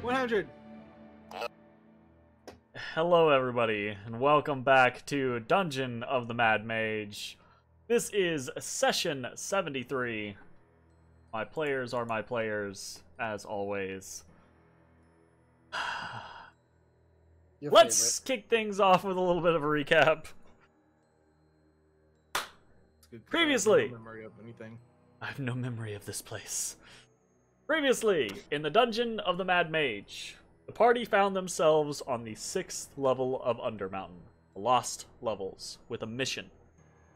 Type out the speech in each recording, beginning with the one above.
100. Hello everybody, and welcome back to Dungeon of the Mad Mage. This is session 73. My players are my players, as always. Let's kick things off with a little bit of a recap. Previously, I have no memory of anything. I have no memory of this place. Previously, in the Dungeon of the Mad Mage, the party found themselves on the 6th level of Undermountain, the Lost Levels, with a mission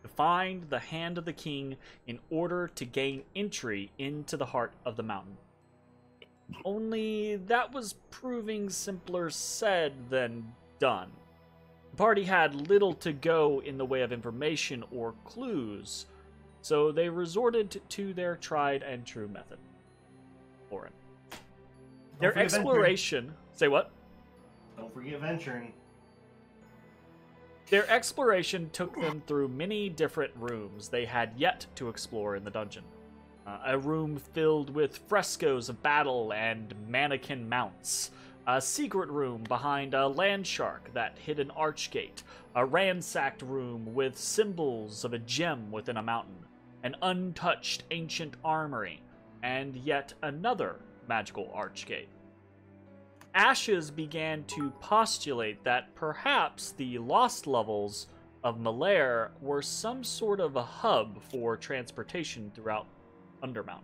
to find the Hand of the King in order to gain entry into the heart of the mountain. Only that was proving simpler said than done. The party had little to go in the way of information or clues, so they resorted to their tried and true method. Lauren. Their exploration... Say what? Don't forget venturing. Their exploration took them through many different rooms they had yet to explore in the dungeon. A room filled with frescoes of battle and mannequin mounts. A secret room behind a land shark that hid an archgate. A ransacked room with symbols of a gem within a mountain. An untouched ancient armory. And yet another magical archgate. Ashes began to postulate that perhaps the lost levels of Malaire were some sort of a hub for transportation throughout Undermountain.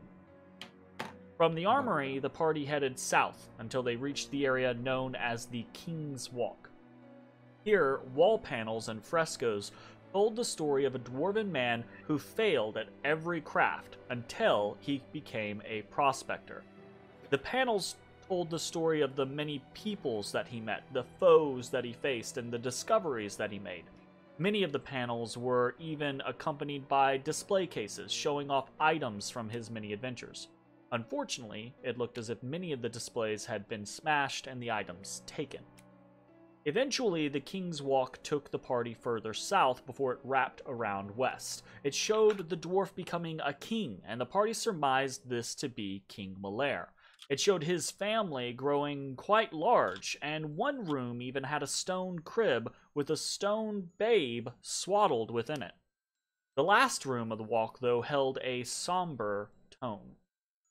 From the armory, the party headed south until they reached the area known as the King's Walk. Here, wall panels and frescoes told the story of a dwarven man who failed at every craft until he became a prospector. The panels told the story of the many peoples that he met, the foes that he faced, and the discoveries that he made. Many of the panels were even accompanied by display cases showing off items from his many adventures. Unfortunately, it looked as if many of the displays had been smashed and the items taken. Eventually, the King's Walk took the party further south before it wrapped around west. It showed the dwarf becoming a king, and the party surmised this to be King Malaire. It showed his family growing quite large, and one room even had a stone crib with a stone babe swaddled within it. The last room of the walk, though, held a somber tone.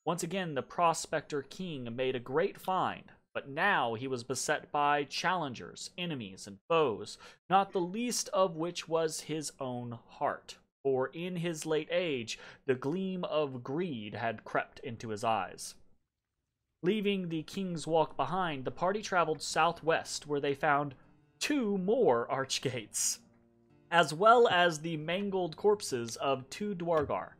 Once again, the prospector king made a great find, but now he was beset by challengers, enemies, and foes, not the least of which was his own heart. For in his late age, the gleam of greed had crept into his eyes. Leaving the King's Walk behind, the party traveled southwest, where they found 2 more archgates, as well as the mangled corpses of 2 Dwargar.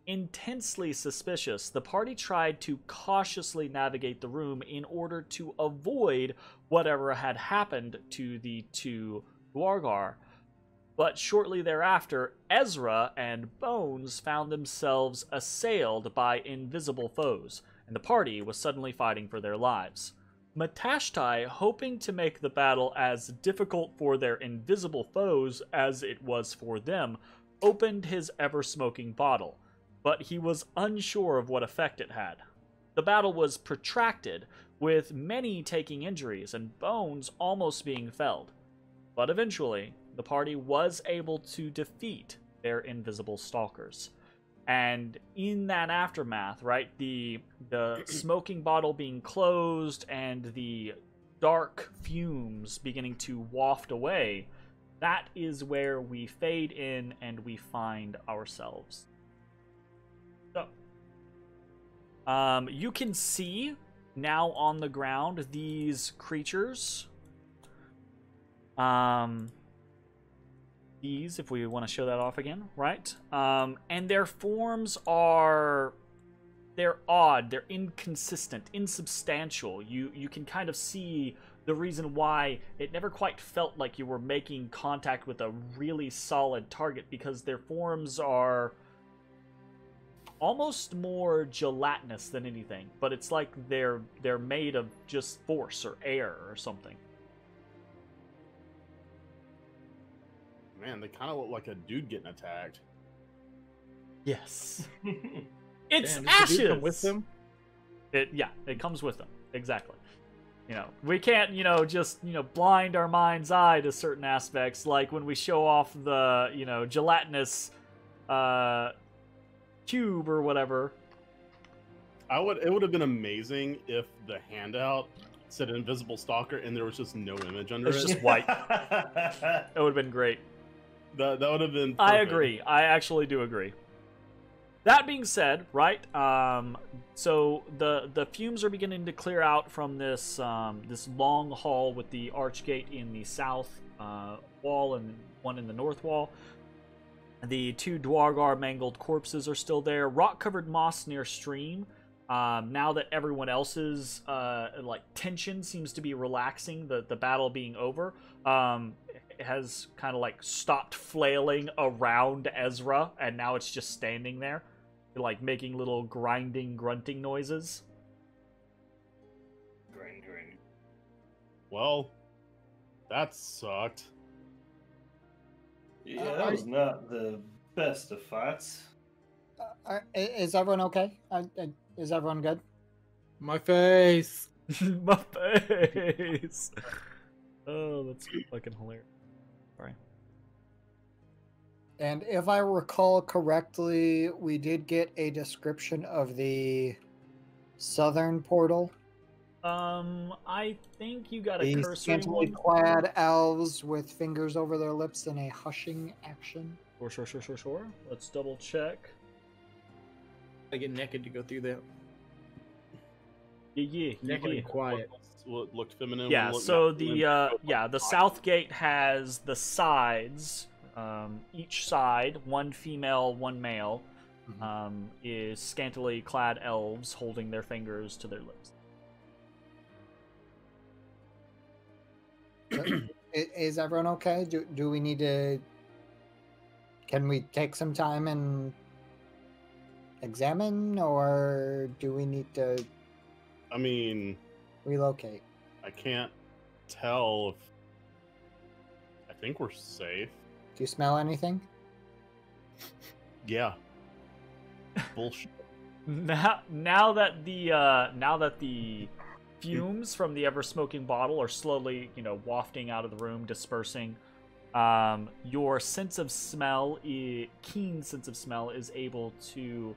Intensely suspicious, the party tried to cautiously navigate the room in order to avoid whatever had happened to the 2 Dwargar. But shortly thereafter, Ezrah and Bones found themselves assailed by invisible foes, and the party was suddenly fighting for their lives. Matashtai, hoping to make the battle as difficult for their invisible foes as it was for them, opened his ever-smoking bottle, but he was unsure of what effect it had. The battle was protracted, with many taking injuries and Bones almost being felled. But eventually, the party was able to defeat their invisible stalkers. And in that aftermath, right, the smoking bottle being closed and the dark fumes beginning to waft away, that is where we fade in and we find ourselves. So, you can see now on the ground these creatures. These, if we want to show that off again, right? And their forms are... they're odd, they're inconsistent, insubstantial. You can kind of see the reason why it never quite felt like you were making contact with a really solid target, because their forms are almost more gelatinous than anything, but it's like they're made of just force or air or something. Man, they kind of look like a dude getting attacked. Yes. It's Damn, ashes! Come with them? Yeah, it comes with them. Exactly. we can't, just, blind our mind's eye to certain aspects, like when we show off the, gelatinous cube or whatever. It would have been amazing if the handout said invisible stalker and there was just no image under It's it. just white. That would have been great. That would have been perfect. I agree. I actually do agree. That being said, right, so the fumes are beginning to clear out from this this long hall with the archgate in the south wall and one in the north wall. The 2 Dwargar mangled corpses are still there. Rock-covered moss near stream. Now that everyone else's tension seems to be relaxing, the battle being over, it has kind of stopped flailing around Ezrah, and now it's just standing there, making little grinding, grunting noises. Grind. Well, that sucked. Yeah, that was not the best of fights. Is everyone okay? Is everyone good? My face. My face. Oh, that's fucking hilarious. Sorry. And if I recall correctly, we did get a description of the southern portal. I think you got a The cursory scantily one. clad elves with fingers over their lips in a hushing action. Sure. Let's double check. I get naked to go through that. Yeah. Naked and quiet. Will it look feminine? Yeah, Will it so not- the south gate has the sides, each side, one female, one male, is scantily clad elves holding their fingers to their lips. Is everyone okay? Do we need to... Can we take some time and examine, or do we need to I mean, relocate? I can't tell if... I think we're safe. Do you smell anything? Yeah. Bullshit. Now that the fumes from the ever-smoking bottle are slowly, wafting out of the room, dispersing, your sense of smell, keen sense of smell, is able to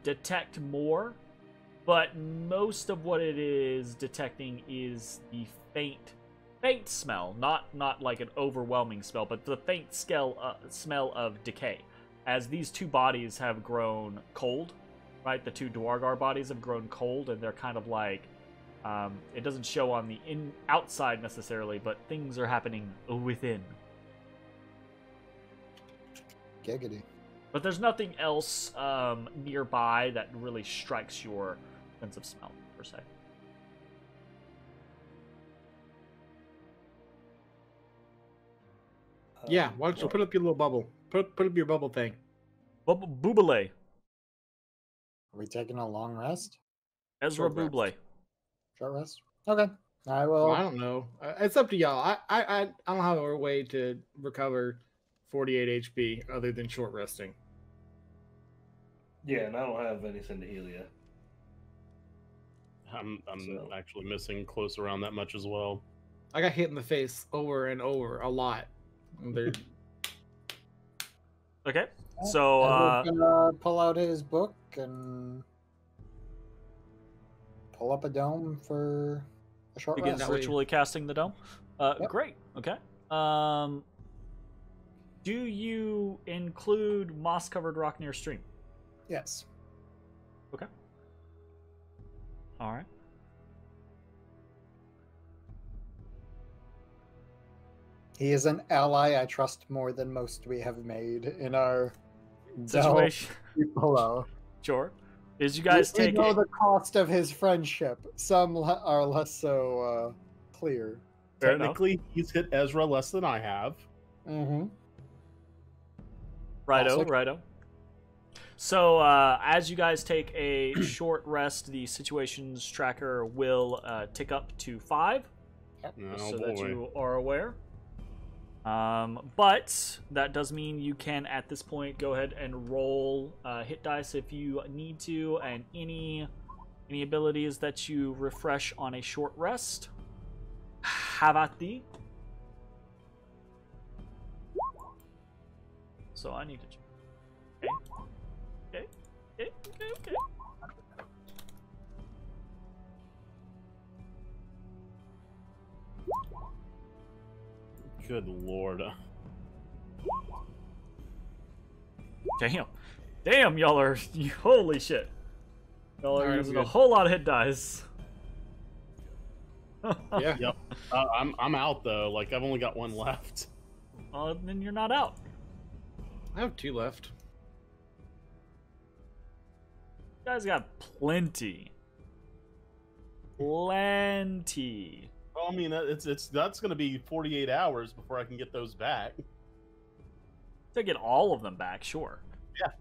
detect more, but most of what it is detecting is the faint smell, not like an overwhelming smell, but the faint smell of decay. As these 2 bodies have grown cold, right? The 2 Dwargar bodies have grown cold, and they're kind of it doesn't show on the outside necessarily, but things are happening within. Giggity. But there's nothing else nearby that really strikes your sense of smell, per se. Yeah, why don't you put up your little bubble? Put up your bubble thing. Buble. Are we taking a long rest? Ezra Short rest. Buble. Short rest? Okay. I will... Well, I don't know. It's up to y'all. I don't have a way to recover 48 HP other than short resting. Yeah, and I don't have anything to heal you. I'm So- actually missing close around that much as well. I got hit in the face over and over a lot. They're- Okay, so Edward's gonna pull out his book and pull up a dome for a short Begin rest. that way. virtually casting the dome. Yep. Great. Okay. Do you include moss-covered rock near stream? Yes. Okay. All right. He is an ally I trust more than most we have made in our Situation. below. Sure. Is you guys we take know it? the cost of his friendship. Some are less so clear. Fair enough. Technically, he's hit Ezra less than I have. Mm-hmm. Righto, Also- righto. So, as you guys take a short rest, the situations tracker will tick up to 5, Oh, so that boy. you are aware. But that does mean you can, at this point, go ahead and roll hit dice if you need to, and any Any abilities that you refresh on a short rest? Havati. So I need to check. Okay. Good lord. Damn, y'all are... Holy shit. Y'all are Alright, I'm using a good. whole lot of hit dice. Yeah. Yep. I'm out though. Like I've only got one left. Then you're not out. I have 2 left. You guys got plenty. Plenty. Well, I mean, that's going to be 48 hours before I can get those back. To get all of them back, sure. Yeah.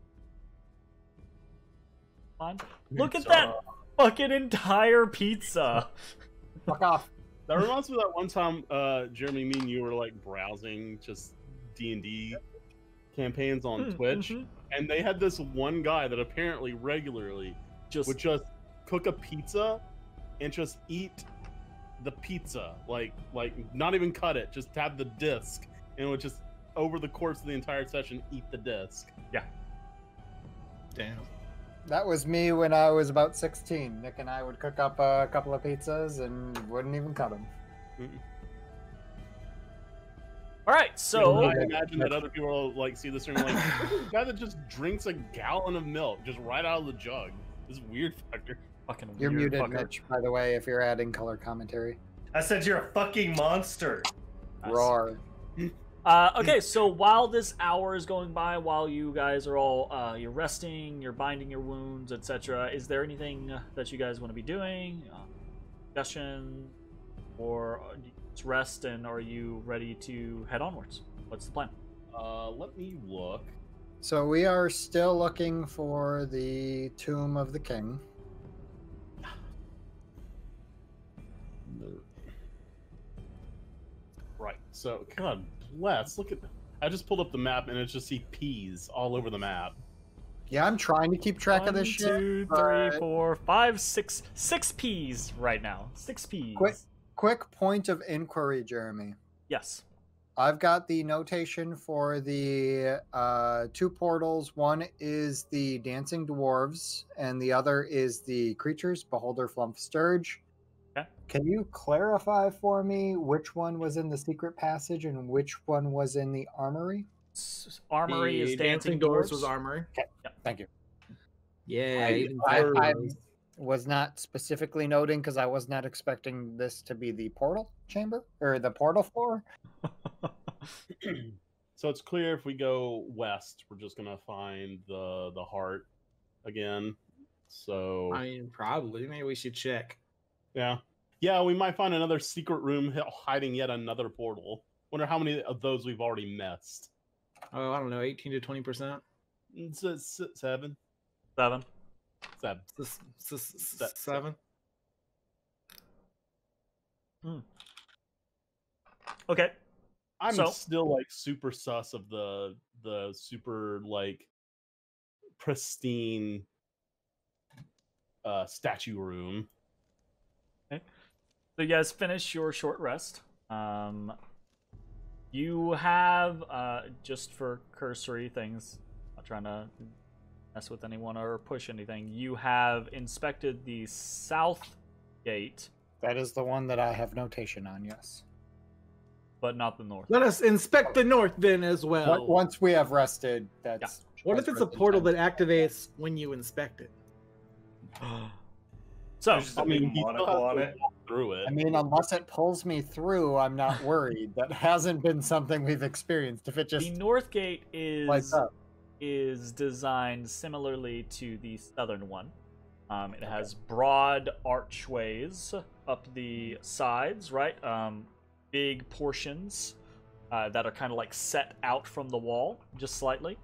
Fine. Look at that fucking entire pizza. Fuck off. That reminds me of that one time, Jeremy, me and you were like browsing just D&D campaigns on Twitch, and they had this one guy that apparently regularly would just cook a pizza and just eat the pizza, like not even cut it, just have the disc, and would just over the course of the entire session eat the disc. Yeah. Damn. That was me when I was about 16. Nick and I would cook up a couple of pizzas and wouldn't even cut them. All right, so I imagine that other people will like see this and like, "Look at the guy that just drinks a gallon of milk just right out of the jug. This weird fucker." fucking You're weird muted, fucker. Mitch, by the way, if you're adding color commentary. I said you're a fucking monster. Nice. Roar. Okay, so while this hour is going by, while you guys are all you're resting, you're binding your wounds, etc., is there anything that you guys want to be doing? Discussion, or just rest, and are you ready to head onwards? What's the plan? Let me look. So we are still looking for the Tomb of the King. Right. So, God bless. Look at. I just pulled up the map and it's just see peas all over the map. Yeah, I'm trying to keep track of this shit. 2, 3, but 4, 5, 6. 6 P's right now. 6 P's. Quick point of inquiry, Jeremy. Yes. I've got the notation for the 2 portals. One is the Dancing Dwarves, and the other is the Creatures, Beholder, Flump, Sturge. Okay. Can you clarify for me which one was in the secret passage and which one was in the armory? Armory The is dancing doors doors. was armory. Okay, thank you. Yeah. I was not specifically noting because I was not expecting this to be the portal chamber or the portal floor. So it's clear if we go west, we're just gonna find the heart again. So I mean, probably. Maybe we should check. yeah, we might find another secret room hiding yet another portal. Wonder how many of those we've already missed. Oh, I don't know, 18 to 20%. It's 7. 7. 7. 7. Okay. I'm So- still like super sus of the super like pristine statue room. So you guys finish your short rest. You have, just for cursory things, not trying to mess with anyone or push anything, you have inspected the south gate, That is the one that I have notation on, yes. but not the north. Let us inspect the north then as well. Once we have rested, that's... What if it's a portal that activates when you inspect it? So, There's just a big you still monocle have on to it. walk through it. I mean, unless it pulls me through, I'm not worried. That hasn't been something we've experienced. If it the just north gate lights up. is designed similarly to the southern one. It has broad archways up the sides, right? Big portions that are kind of like set out from the wall, just slightly.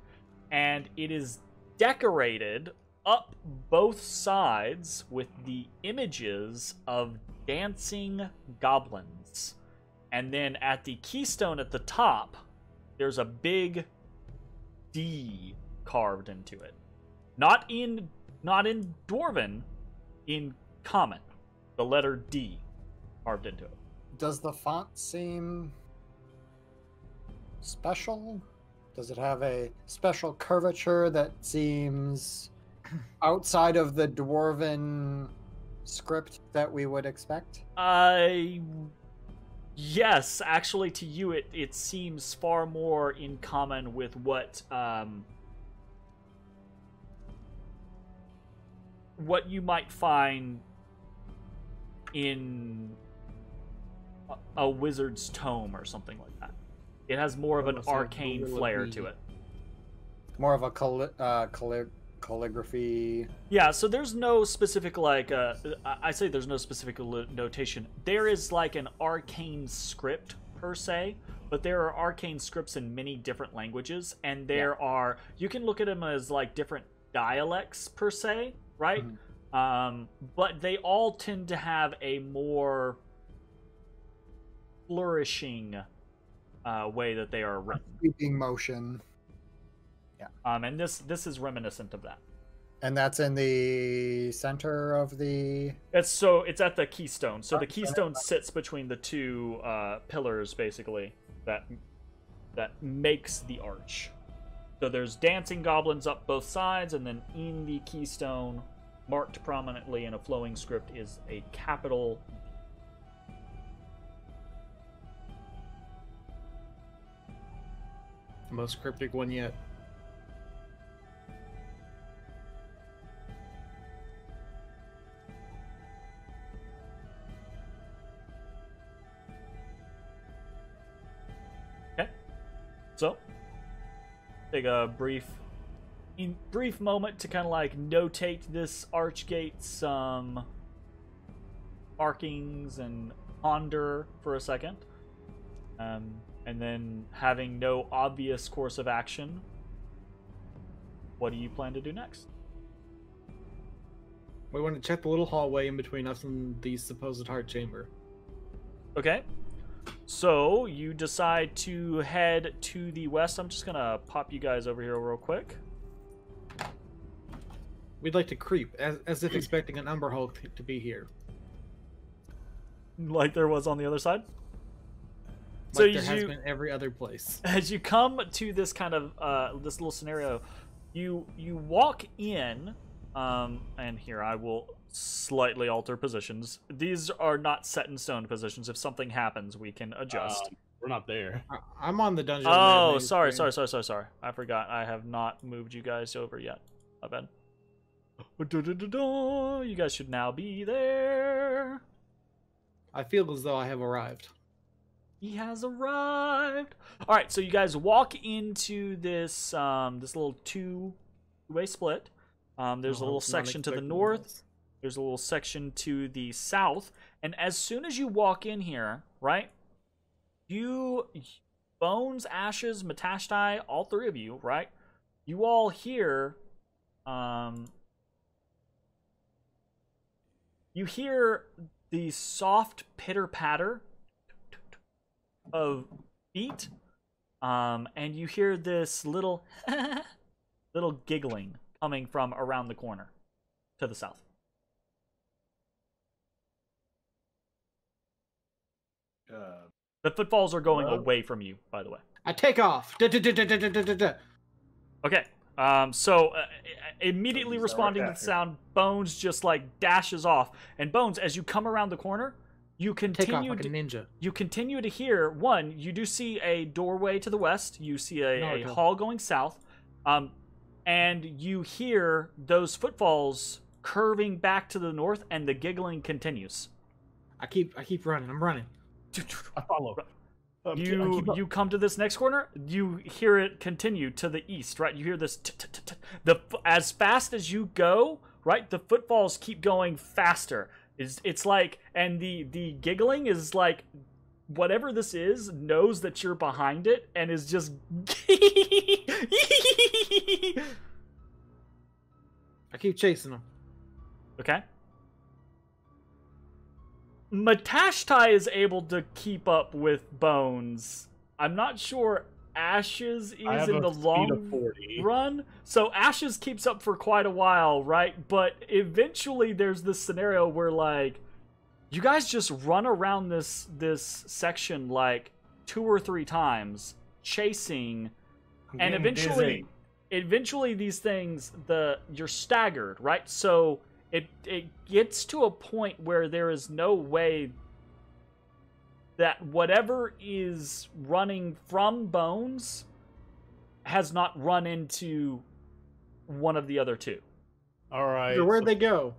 And it is decorated up both sides with the images of dancing goblins. And then at the keystone at the top, there's a big D carved into it. Not in Dwarven, in common. The letter D carved into it. Does the font seem special? Does it have a special curvature that seems outside of the dwarven script that we would expect? Yes, actually, to you it seems far more in common with what you might find in a wizard's tome or something like that. It has more of an arcane flair to it. More of a calligraphy. Yeah, so there's no specific, like, I say there's no specific notation. There is, like, an arcane script, per se, but there are arcane scripts in many different languages, and there are, you can look at them as, like, different dialects, per se, right? Mm-hmm. But they all tend to have a more flourishing way that they are written. Sweeping motion. Yeah. And this is reminiscent of that. And that's in the center of the... It's at the keystone. So the keystone sits between the two pillars, basically, that makes the arch. So there's dancing goblins up both sides, and then in the keystone, marked prominently in a flowing script, is a capital. The most cryptic one yet. Okay. So, take a brief moment to kind of like notate this archgate's markings and ponder for a second. And then, having no obvious course of action, what do you plan to do next? We want to check the little hallway in between us and the supposed heart chamber. Okay. So, you decide to head to the west. I'm just going to pop you guys over here real quick. We'd like to creep, as if expecting an Umber Hulk to be here. Like there was on the other side? Like there has been every other place. As you come to this kind of this little scenario, you walk in, and here I will slightly alter positions. These are not set in stone positions. If something happens, we can adjust. We're not there. I'm on the dungeon. Oh, sorry. I forgot. I have not moved you guys over yet. My bad. You guys should now be there. I feel as though I have arrived. He has arrived. All right, so you guys walk into this this little two-way split. There's a little section to the north. There's a little section to the south. And as soon as you walk in here, right, you, Bones, Ashes, Matashtai, all three of you, right, you all hear, you hear the soft pitter-patter of feet, and you hear this little little giggling coming from around the corner to the south. The footfalls are going away from you, by the way. I take off. Okay. So immediately responding to the sound, Bones just like dashes off, and Bones, as you come around the corner, you continue like a ninja. You continue to hear, one, you do see a doorway to the west, you see a hall going south, and you hear those footfalls curving back to the north, and the giggling continues. I keep running. I'm running. I follow. You come to this next corner, you hear it continue to the east, right? You hear this as fast as you go, right? The footfalls keep going faster. It's like, and the giggling is like, whatever this is knows that you're behind it and is just I keep chasing them. Okay. Matashtai is able to keep up with Bones. I'm not sure Ashes I is have in a the speed long of 40. run. So Ashes keeps up for quite a while, right? But eventually there's this scenario where like you guys just run around this section like 2 or 3 times chasing, and eventually these things you're staggered, right? So it gets to a point where there is no way that whatever is running from Bones has not run into one of the other two. All right. So where'd they go?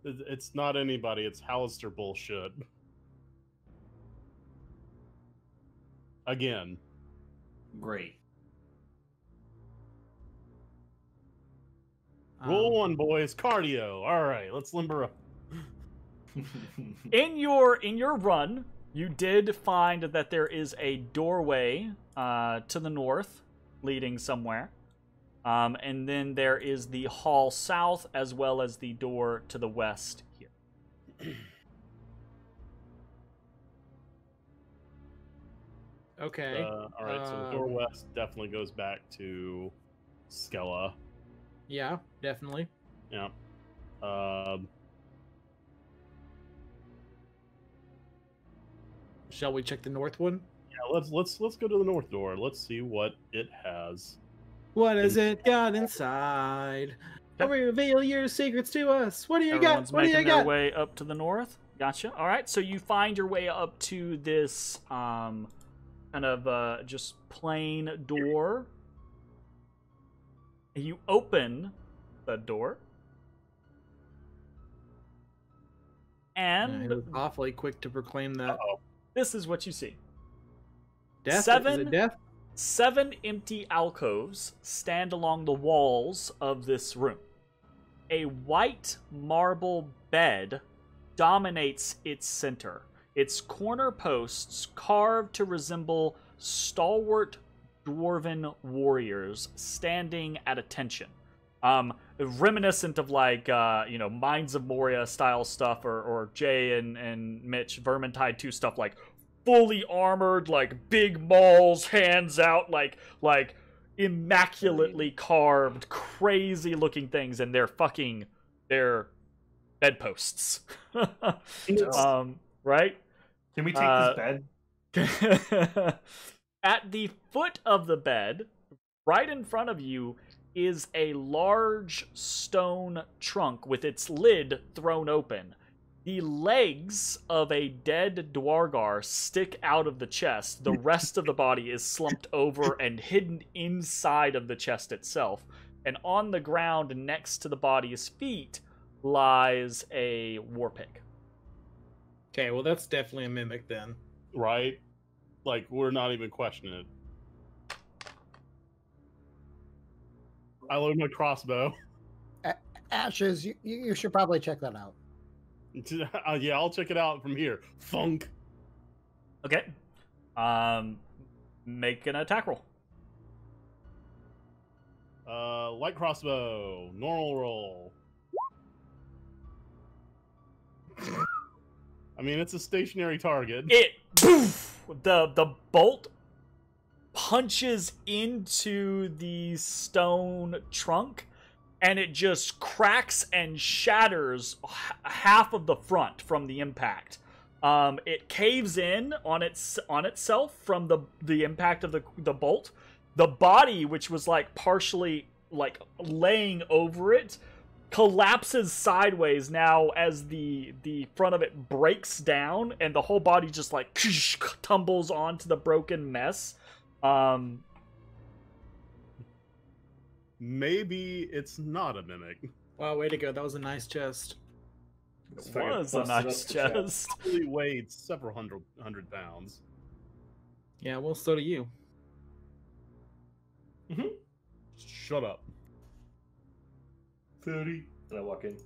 It's not anybody. It's Halaster bullshit. Again. Great. Roll 1, boys. Cardio. All right, let's limber up. In your run, you did find that there is a doorway to the north leading somewhere. And then there is the hall south as well as the door to the west here. Okay. All right, so the door west definitely goes back to Skella. Yeah, definitely. Yeah. Shall we check the north one? Yeah, let's go to the north door. Let's see what it has. What has it got inside? Reveal your secrets to us. What do you Everyone's got? What do you making their got? way up to the north. Gotcha. All right, so you find your way up to this kind of just plain door. You open the door. And It was awfully quick to proclaim that. this is what you see. Death? Is it death? 7 empty alcoves stand along the walls of this room. A white marble bed dominates its center, its corner posts carved to resemble stalwart dwarven warriors standing at attention. Reminiscent of like, Minds of Moria style stuff, or Jay and Mitch Vermintide 2 stuff, like fully armored, like big mauls, hands out, like immaculately carved, crazy looking things, and they're bedposts. Right? Can we take this bed? At the foot of the bed, right in front of you, is a large stone trunk with its lid thrown open. The legs of a dead Dwargar stick out of the chest. The rest of the body is slumped over and hidden inside of the chest itself. And on the ground next to the body's feet lies a war pig. Okay, well that's definitely a mimic then. Right? Like, we're not even questioning it. I load my crossbow. Ashes, you should probably check that out. Yeah, I'll check it out from here. Funk. Okay. Make an attack roll. Light crossbow. Normal roll. I mean, it's a stationary target. The bolt punches into the stone trunk, and it just cracks and shatters half of the front from the impact. It caves in on itself from the impact of the bolt. The body, which was like partially like laying over it, collapses sideways now as the front of it breaks down, and the whole body just like tumbles onto the broken mess. Maybe it's not a mimic. Wow, way to go. That was a nice chest. It was a nice chest. Probably weighed several hundred pounds. Yeah, well, so do you. Mm-hmm. Shut up. 30. And I walk in.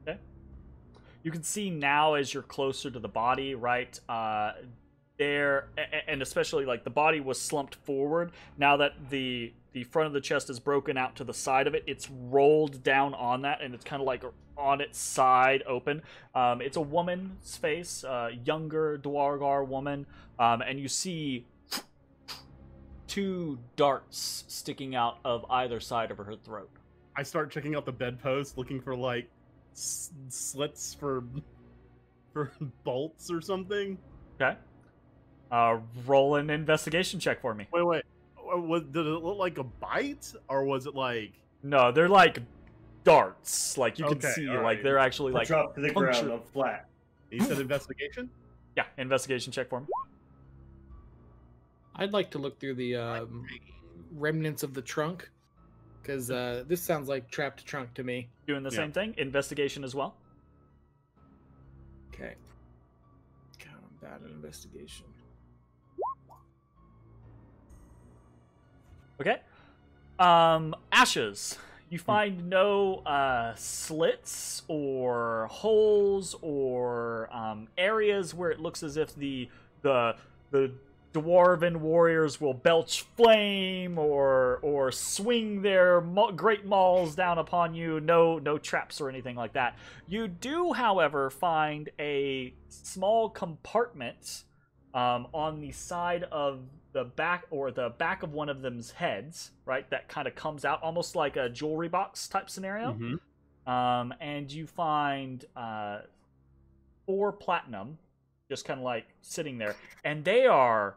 Okay. You can see now as you're closer to the body, right? There, and especially like the body was slumped forward. Now that the front of the chest is broken out to the side of it, it's rolled down on that, and it's kind of like on its side open. It's a woman's face, younger Dwargar woman, and you see 2 darts sticking out of either side of her throat. I start checking out the bedpost, looking for like slits for bolts or something. Okay. Roll an investigation check for me. Wait. Did it look like a bite, or was it like? No, they're like darts. Like you can Okay, see, all like right. they're actually like Drop to the punctured. ground, I'm flat. You said investigation? Yeah, investigation check for me. I'd like to look through the remnants of the trunk, because this sounds like trapped trunk to me. Doing the Yeah. same thing. Investigation as well. Okay. God, I'm bad at investigation. Okay. Ashes. You find no slits or holes or areas where it looks as if the dwarven warriors will belch flame or swing their great mauls down upon you. No traps or anything like that. You do, however, find a small compartment on the side of the back, or the back of one of them's heads, right? That kind of comes out almost like a jewelry box type scenario. Mm-hmm. And you find 4 platinum just kind of like sitting there, and they are,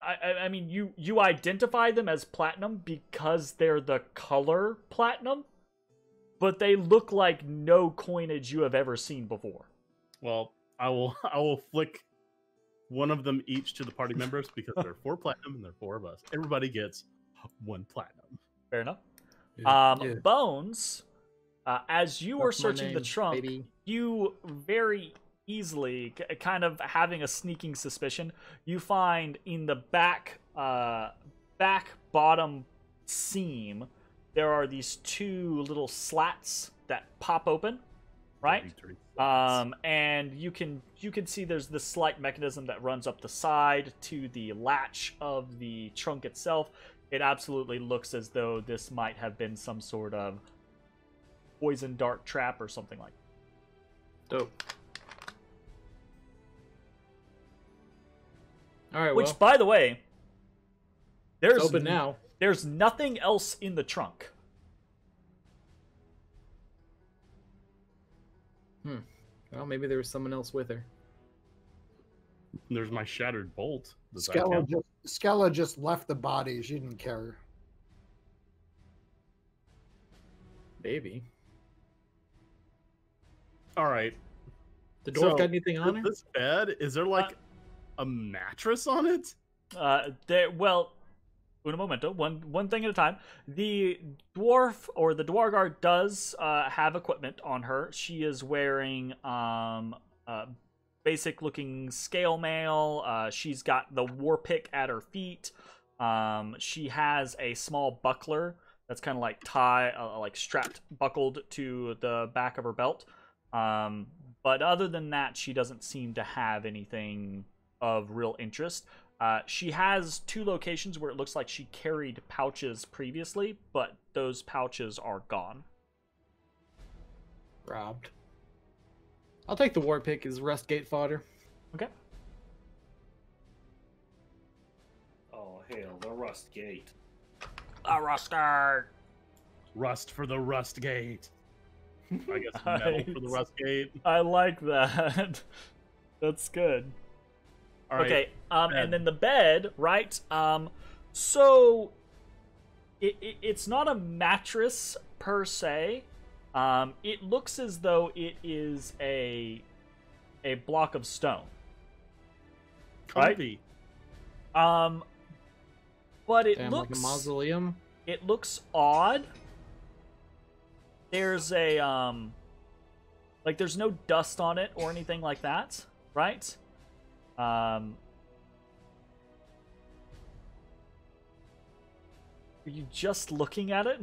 I mean, you identify them as platinum because they're the color platinum, but they look like no coinage you have ever seen before. Well, I will flick one of them each to the party members because there are 4 platinum and there are 4 of us. Everybody gets 1 platinum. Fair enough. Yeah. Bones, as you are That's my searching the name, trunk, baby. you very easily, kind of having a sneaking suspicion, you find in the back bottom seam, there are these 2 little slats that pop open, right? And you can see there's this slight mechanism that runs up the side to the latch of the trunk itself. It absolutely looks as though this might have been some sort of poison dart trap or something like that. Dope. All right. Which, Well, by the way, it's open now. there's nothing else in the trunk. Well, maybe there was someone else with her. There's my shattered bolt. Does that count? Skella just left the body. She didn't care. Maybe. All right. The dwarf got anything on her? This bed, is there like a mattress on it? Well, un momento, one thing at a time. The dwarf, or the dwargar, does have equipment on her. She is wearing basic looking scale mail. She's got the war pick at her feet. She has a small buckler that's kind of like like strapped, buckled to the back of her belt. But other than that, she doesn't seem to have anything of real interest. She has 2 locations where it looks like she carried pouches previously, but those pouches are gone. Robbed. I'll take the war pick as Rustgate fodder. Okay. Oh, hell, the Rust Gate. A Rustgate! Rust for the Rust Gate. I guess metal for the Rust Gate. I like that. That's good. All right. Okay, and then the bed, right? So it's not a mattress per se. It looks as though it is a block of stone. Comfy. But it Damn, looks like a mausoleum. It looks odd. There's a like there's no dust on it or anything like that, right? Are you just looking at it?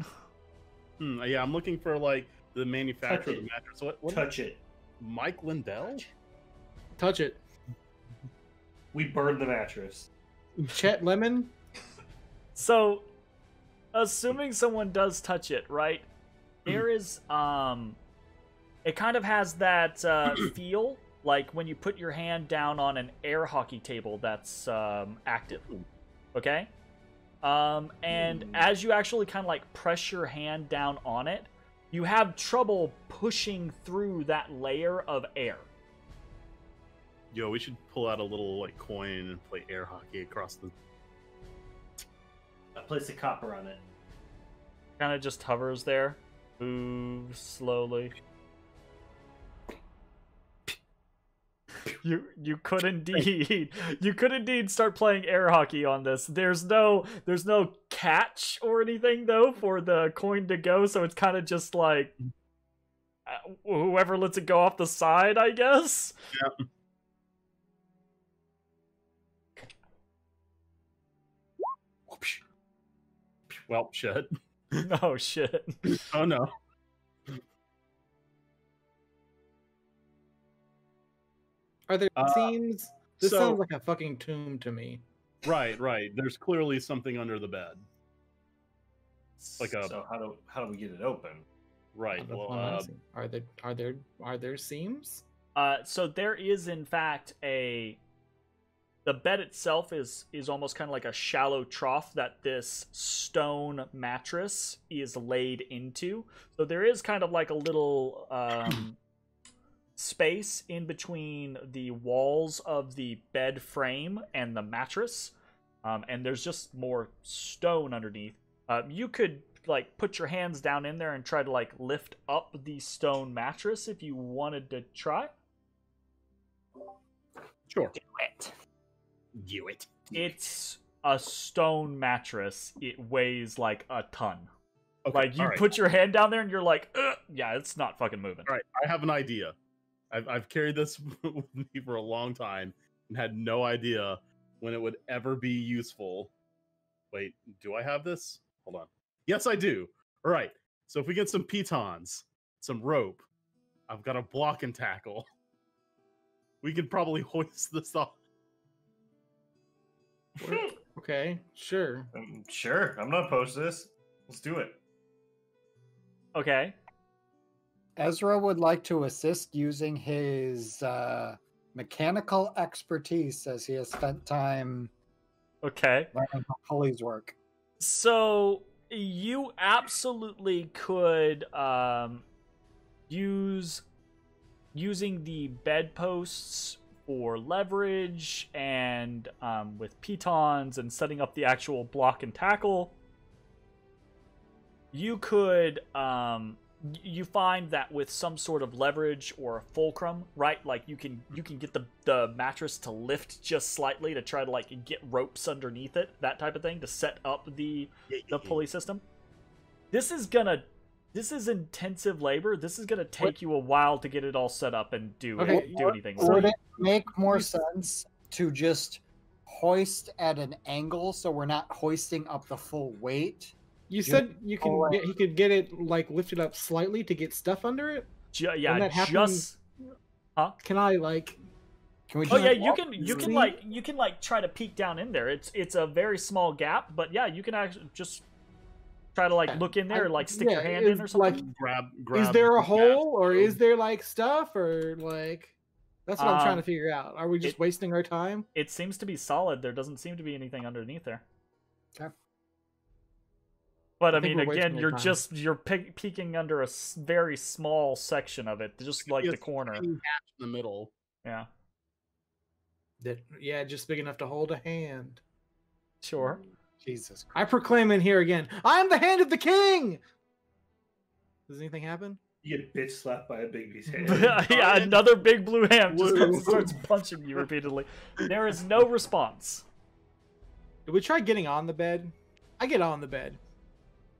Yeah, I'm looking for like the manufacturer of the Touch it. mattress. What Touch it. Mike Lindell? Touch it. We burned the mattress. Chet Lemon. So, assuming someone does touch it, right? There is it kind of has that feel like when you put your hand down on an air hockey table that's active. Okay? And as you actually kind of like press your hand down on it, you have trouble pushing through that layer of air. Yo, we should pull out a little like coin and play air hockey across the. I place a copper on it. Kind of just hovers there, moves slowly. You could indeed start playing air hockey on this. There's no catch or anything though for the coin to go, so it's kind of just like whoever lets it go off the side, I guess. Yeah. Well, shit. Oh shit. Oh no. Are there seams? This so- sounds like a fucking tomb to me. Right. There's clearly something under the bed. Like a So how do we get it open? right. That's what I'm Well, asking. Are there seams? So there is in fact the bed itself is almost kind of like a shallow trough that this stone mattress is laid into. So there is kind of like a little space in between the walls of the bed frame and the mattress, and there's just more stone underneath. You could like put your hands down in there and try to like lift up the stone mattress if you wanted to try. sure. Do it. It's a stone mattress. It weighs like a ton. Okay, Like you all right. put your hand down there and you're like, yeah, it's not fucking moving. All right, I have an idea. I've carried this with me for a long time and had no idea when it would ever be useful. Wait, do I have this? Hold on. Yes, I do. All right. So if we get some pitons, some rope, I've got a block and tackle. We could probably hoist this off. Okay, sure. Sure, I'm not opposed to this. Let's do it. Okay. Ezra would like to assist using his mechanical expertise as he has spent time Okay. learning how pulleys work. So you absolutely could using the bedposts for leverage and with pitons and setting up the actual block and tackle. You could you find that with some sort of leverage or a fulcrum, right? Like you can get the mattress to lift just slightly to try to like get ropes underneath it, that type of thing, to set up the pulley system. This is intensive labor. This is gonna take you a while to get it all set up and do anything with Would it. it make more sense to just hoist at an angle so we're not hoisting up the full weight? You said he could get it like lifted up slightly to get stuff under it. Yeah, that happen- just Can I like? Can we Oh just yeah, you walk can like try to peek down in there. It's a very small gap, but yeah, you can actually just try to like look in there, like stick your hand in or something. Like, Grab. is there a the hole or gas is there like stuff or like? That's what I'm trying to figure out. Are we just wasting our time? It seems to be solid. There doesn't seem to be anything underneath there. Okay. But I think mean, we're wasting again, our you're time. peeking under a very small section of it, just like Yes, the corner. hatch in the middle. Yeah, Yeah, just big enough to hold a hand. sure. Jesus Christ. I proclaim in here again. I am the hand of the king. Does anything happen? You get bitch slapped by a big piece hand. Yeah, another big blue ham just Woo. starts punching you repeatedly. There is no response. Did we try getting on the bed? I get on the bed.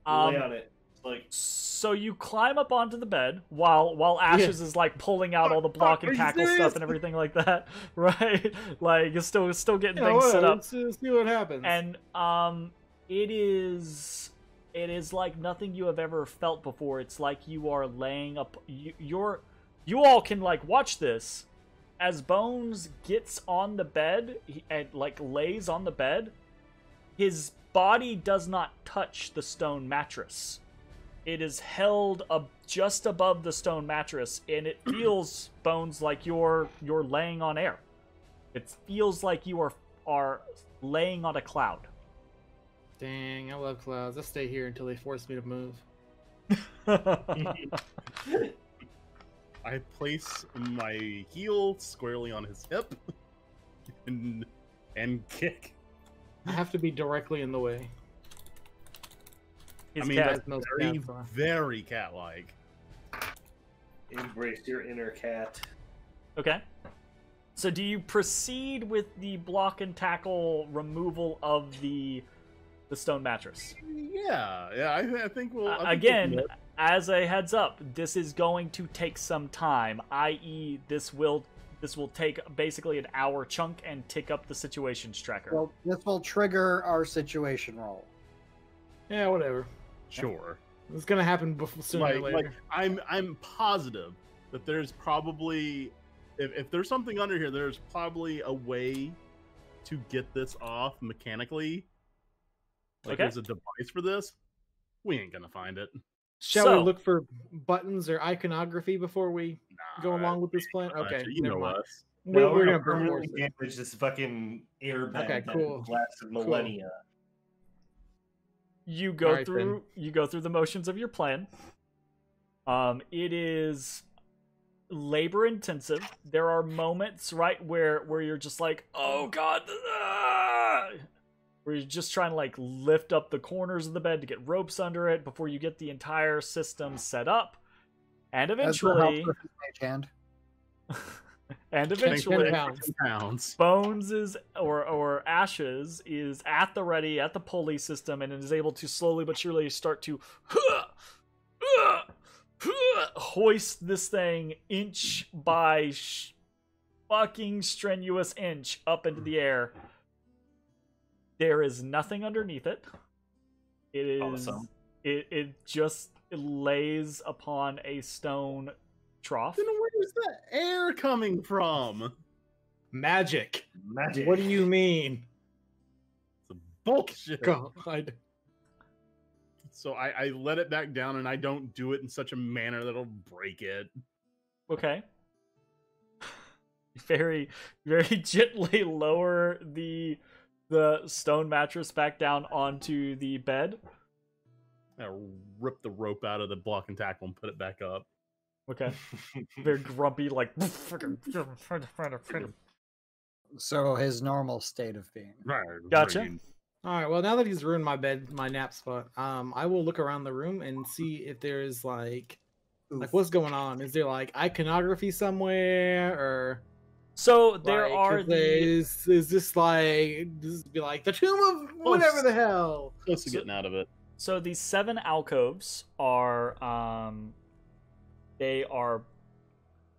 Lay on it. It's like So you climb up onto the bed while Ashes is like pulling out all the block and Are you tackle serious? stuff and everything like that, right? Like you're still getting You know, things set up. let's see what happens. And it is like nothing you have ever felt before. It's like you are laying up. You all can like watch this as Bones gets on the bed and like lays on the bed. His body does not touch the stone mattress. It is held up just above the stone mattress, and it feels, Bones, like you're laying on air. It feels like you are laying on a cloud. Dang, I love clouds. I'll stay here until they force me to move. I place my heel squarely on his hip and kick. I have to be directly in the way. His I mean, cat. that's most very, cats are. very cat-like. Embrace your inner cat. Okay. So do you proceed with the block and tackle removal of the stone mattress? Yeah. I think we'll. Again, as a heads up, this is going to take some time. I.e., this will take basically an hour chunk and tick up the situations tracker. Well, this will trigger our situation roll. Yeah, whatever. Sure. It's gonna happen before sooner or later. I'm positive that there's probably, if there's something under here, there's probably a way to get this off mechanically. Like Okay. there's a device for this. We ain't gonna find it. Shall we look for buttons or iconography before we go Nah, along with this plan? Actually, Okay, you never know mind. us. No, We're gonna permanently brute force it. damage this fucking airbag Okay, that cool. lasted millennia. You go Alright, through the motions of your plan. It is labor intensive. There are moments, right, where you're just like, oh god, where you're just trying to like lift up the corners of the bed to get ropes under it before you get the entire system set up. And eventually, and eventually, 10 pounds. Bones is or Ashes is at the ready at the pulley system and is able to slowly but surely start to hoist this thing inch by fucking strenuous inch up into the air. There is nothing underneath it. It is Awesome. it just lays upon a stone trough. Then where's the air coming from? Magic. Magic. What do you mean? It's bullshit. God. So I let it back down, and I don't do it in such a manner that'll break it. Okay. Very, very gently lower the stone mattress back down onto the bed. I rip the rope out of the block and tackle and put it back up. Okay. Very grumpy, like. So his normal state of being. Gotcha. All right. Well, now that he's ruined my bed, my nap spot, I will look around the room and see if there's like what's going on. Is there like iconography somewhere, or So there like, are is this like this be like the tomb of whatever the hell? Close to getting out of it. So these 7 alcoves are they are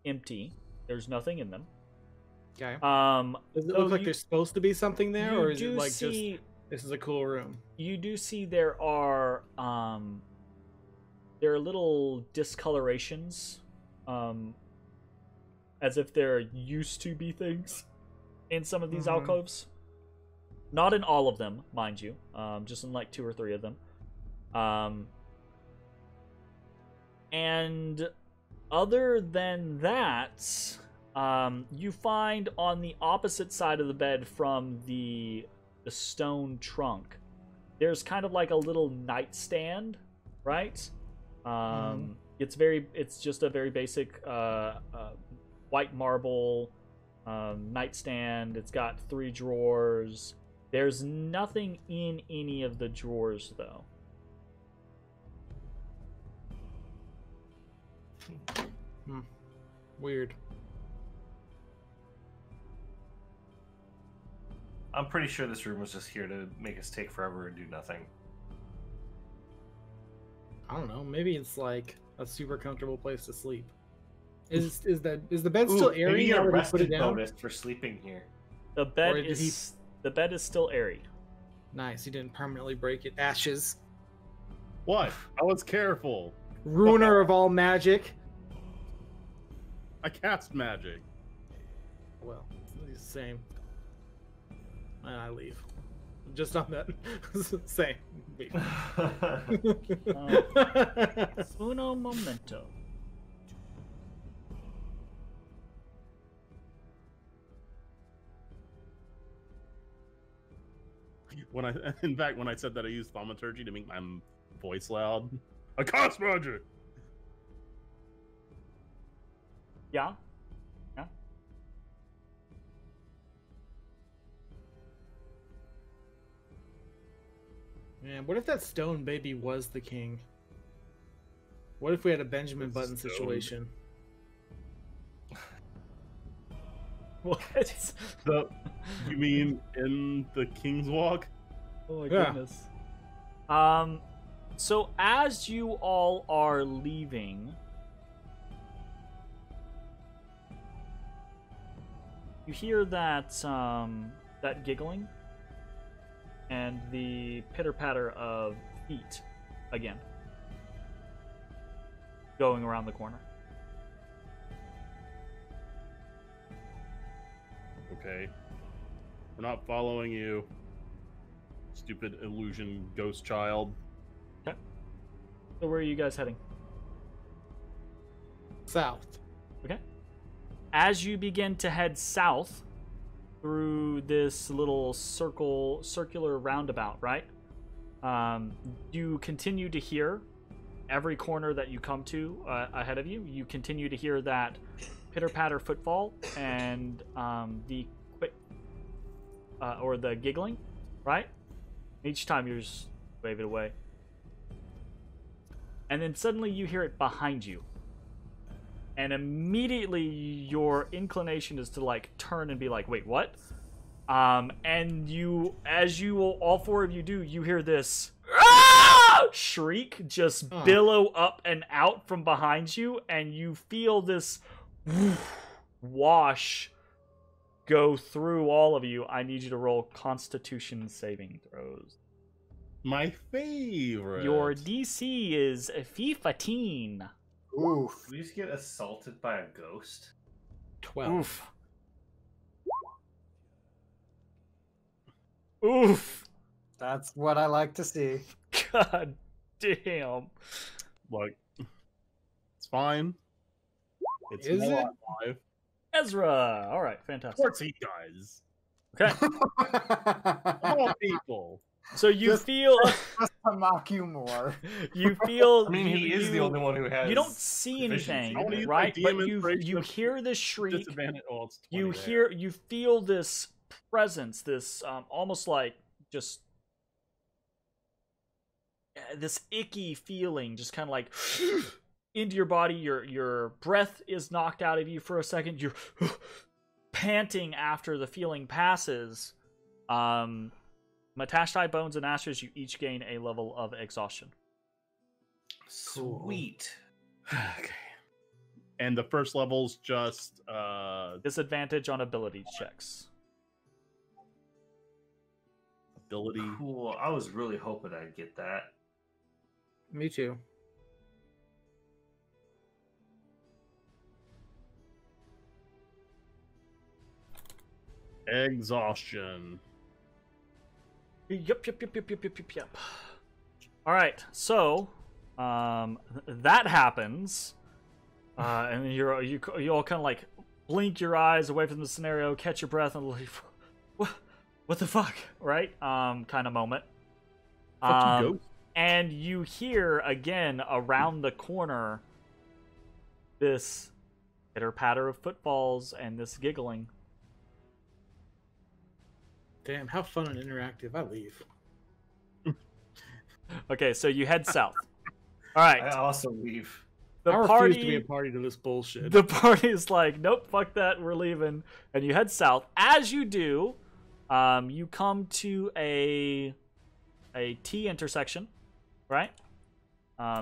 empty. There's nothing in them. Okay. Does it so look like there's supposed to be something there, you or is it do like see- just this is a cool room? You do see there are little discolorations, as if there used to be things in some of these Mhm. alcoves. Not in all of them, mind you. Just in like 2 or 3 of them. And other than that, you find on the opposite side of the bed from the stone trunk, there's kind of like a little nightstand, right? It's just a very basic white marble nightstand. It's got 3 drawers. There's nothing in any of the drawers though. Weird. I'm pretty sure this room was just here to make us take forever and do nothing. I don't know. Maybe it's like a super comfortable place to sleep. Is the bed still airy maybe now a that we put it rested down? bonus for sleeping here. The bed Or did the bed is still airy. Nice. He didn't permanently break it. Ashes. What? I was careful. Ruiner of all magic. I cast magic. Well, it's the same. And I leave. Just on that. Same. Uno momento. In fact, when I said that I used thaumaturgy to make my voice loud, I cast magic. Yeah. Yeah. Man, what if that stone baby was the king? What if we had a Benjamin Button situation? What? You mean in the King's Walk? Oh my Yeah. goodness. So as you all are leaving, you hear that that giggling and the pitter patter of feet again going around the corner. Okay. We're not following you. Stupid illusion ghost child. Okay. So where are you guys heading? South. Okay. As you begin to head south through this little circular roundabout, right? You continue to hear every corner that you come to ahead of you. You continue to hear that pitter-patter footfall and the quick or the giggling, right? Each time you just wave it away. And then suddenly you hear it behind you. And immediately your inclination is to like turn and be like, wait, what? And you, as you all four of you do, you hear this shriek just billow up and out from behind you, and you feel this wash go through all of you. I need you to roll Constitution saving throws. My favorite. Your DC is 15. Oof. We just get assaulted by a ghost. 12. Oof. Oof. That's what I like to see. God damn. Like, it's fine. It's Is not it? live. Ezra. All right, Of fantastic. course he does. Okay. All people. So you Just- feel Just to mock you more. you feel I mean, he is the only one who has. you don't see efficiency. anything, I wanna use my right? But DM you inspiration hear this shriek. Disadvantage. Oh, it's 20 You there. you feel this presence, this almost like just this icky feeling, just kind of like into your body. Your breath is knocked out of you for a second. You're panting after the feeling passes. Matashtai, Bones, and Ashes, you each gain a level of exhaustion. Sweet. Okay. And the first level's just Disadvantage on ability checks. ability. Cool. I was really hoping I'd get that. Me too. Exhaustion. Yep. All right, so that happens, and then you all kind of like blink your eyes away from the scenario, catch your breath, and like, what the fuck, right? Kind of moment. Fuck you, ghost. And you hear again around the corner this pitter patter of footfalls and this giggling. Damn, how fun and interactive. I leave. Okay, so you head south. All right. I also leave. The I refuse party to be a party to this bullshit. The party is like, nope, fuck that, we're leaving, and you head south. As you do, you come to a T intersection, right?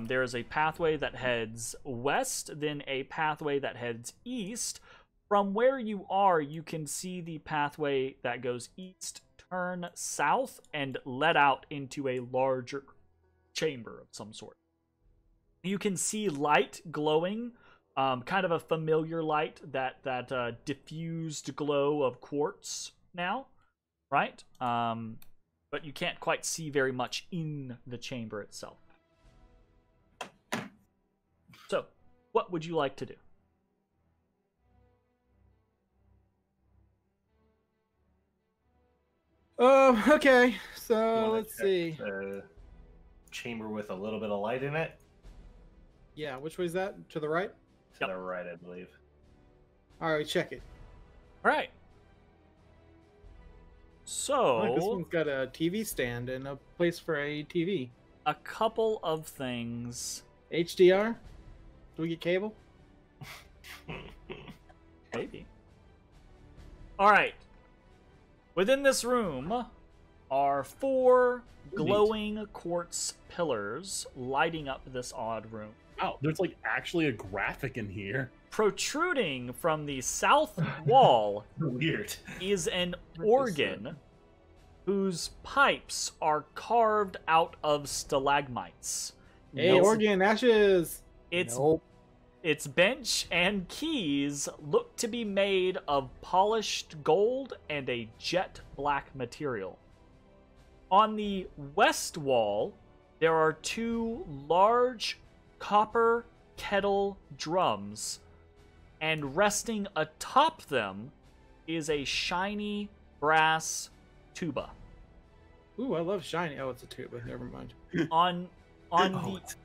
There is a pathway that heads west, then a pathway that heads east. From where you are, you can see the pathway that goes east turn south and let out into a larger chamber of some sort. You can see light glowing, kind of a familiar light, that diffused glow of quartz now, right? But you can't quite see very much in the chamber itself. So, what would you like to do? Okay. So let's see. The chamber with a little bit of light in it. Yeah, which way is that? To the right? To the right, I believe. All right, check it. All right. So This one's got a TV stand and a place for a TV. a couple of things. HDR? Do we get cable? Maybe. All right. Within this room are 4 glowing quartz pillars lighting up this odd room. Wow, there's like actually a graphic in here. Protruding from the south wall Weird. is an organ whose pipes are carved out of stalagmites. Hey, organ ashes! Its bench and keys look to be made of polished gold and a jet black material. On the west wall, there are 2 large copper kettle drums, and resting atop them is a shiny brass tuba. Ooh, I love shiny. Oh, it's a tuba. Never mind. It's a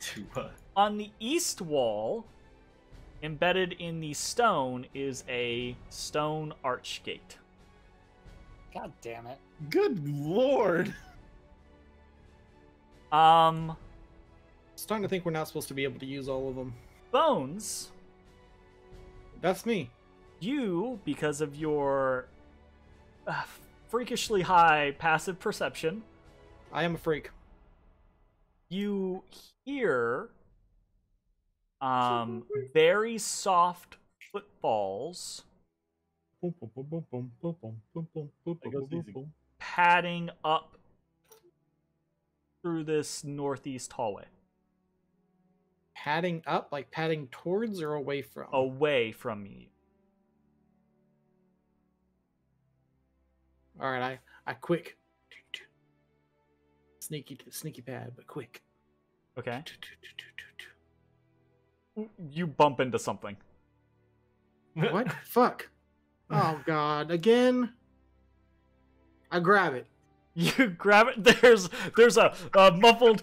tuba. On the east wall, embedded in the stone, is a stone archgate. God damn it. Good lord. Starting to think we're not supposed to be able to use all of them. Bones, That's me. you, because of your freakishly high passive perception, I am a freak. you hear very soft footfalls padding up through this northeast hallway. Padding up? Like padding towards or away from? Away from you. Alright, I quick. Sneaky pad, but quick. Okay. You bump into something. What? Fuck. Oh god, again? I grab it. You grab it. There's a muffled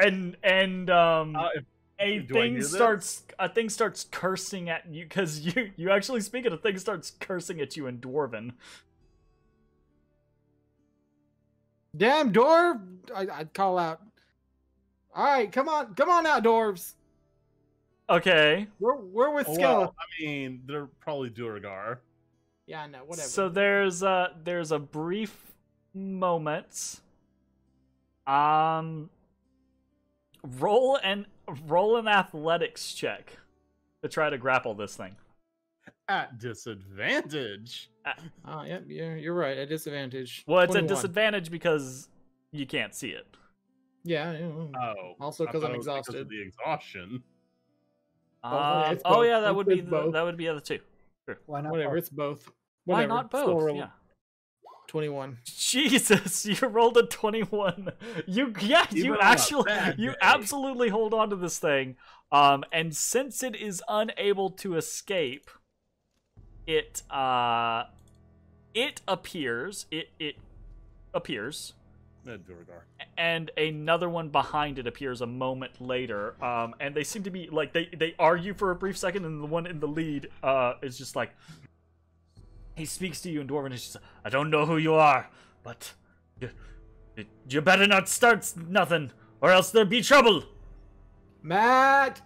and a thing starts cursing at you, because you actually speak it. A thing starts cursing at you in Dwarven. Damn dwarf! I'd call out. Alright, come on out, dwarves. Okay. We're with Skella. Well, I mean, they're probably Duergar. Yeah, no, whatever. So there's a brief moment. Roll an athletics check to try to grapple this thing. At disadvantage. Oh, yep, you're right. At disadvantage. Well, it's 21. a disadvantage because you can't see it. Yeah. Oh. Also because I'm Because exhausted. of the exhaustion. yeah, it's both. Yeah, that would be both. the other two. Sure. Why not? Whatever, it's both. Why Whatever. not Still both? roll. Yeah. 21. Jesus, you rolled a 21. You absolutely hold on to this thing. And since it is unable to escape, it appears. Duergar. And another one behind it appears a moment later. And they seem to be like they argue for a brief second, and the one in the lead is just like, he speaks to you in Dwarven, and she's like, I don't know who you are, but you better not start nothing, or else there be trouble. Matt!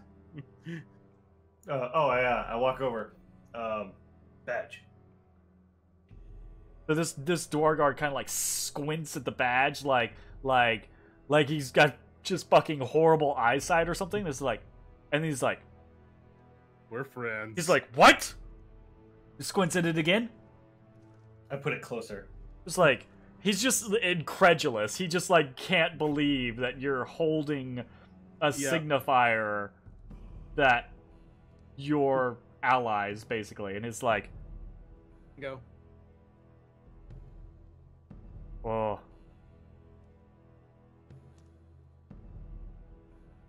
I walk over. Badge. So this Dwargard kind of like squints at the badge, like he's got just fucking horrible eyesight or something. It's like, and he's like, We're friends. he's like, what? He squints at it again. I put it closer. It's like, he's just incredulous. He just like can't believe that you're holding a signifier that you're allies, basically. And it's like, Go. oh.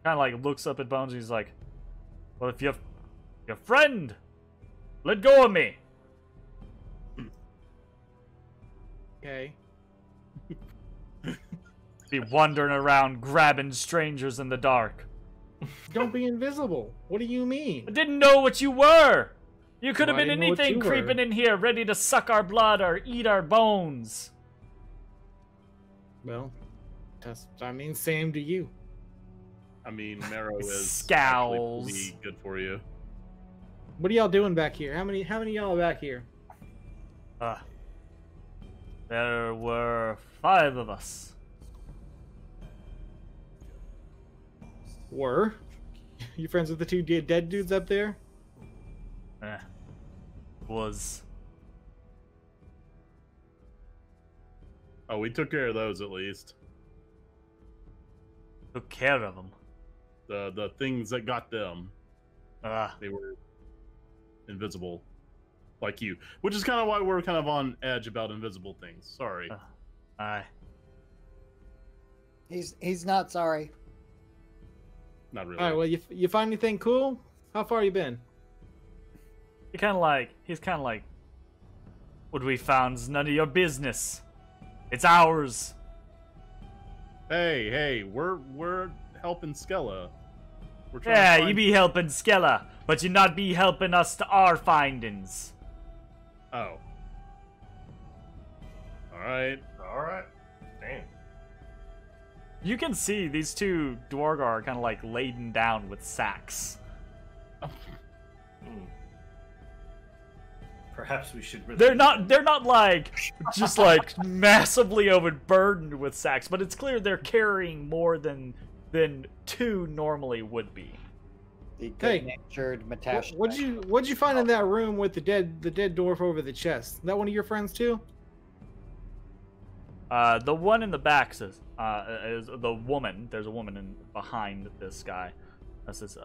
Kind of like looks up at Bones, and he's like, well, if your friend, let go of me. Okay. Be wandering around grabbing strangers in the dark. Don't be invisible. What do you mean? I didn't know what you were. You could have Well, I been didn't know what anything you were. creeping in here, ready to suck our blood or eat our bones. Well, same to you. I mean, marrow is Scowls. actually pretty good for you. What are y'all doing back here? How many y'all are back here? There were 5 of us. Were? You friends with the 2 dead dudes up there? Was. Oh, we took care of those at least. Took care of them. The things that got them, Ah. they were invisible, like you. Which is kind of why we're kind of on edge about invisible things. Sorry. Aye. He's not sorry. Not really. All right. Well, you find anything cool? How far you been? He's kind of like, what we found's none of your business. It's ours. Hey, we're helping Skella. We're trying Yeah, to find... you be helping Skella, but you not be helping us to our findings. Oh. Alright. Damn. You can see these 2 Dwargar are kind of like laden down with sacks. Perhaps we should. They're not like just like massively overburdened with sacks, but it's clear they're carrying more than 2 normally would be. The Hey. good-natured Matashtai. What'd you find in that room with the dead dwarf over the chest? Is that one of your friends too? The one in the back says, is the woman. There's a woman behind this guy. That says,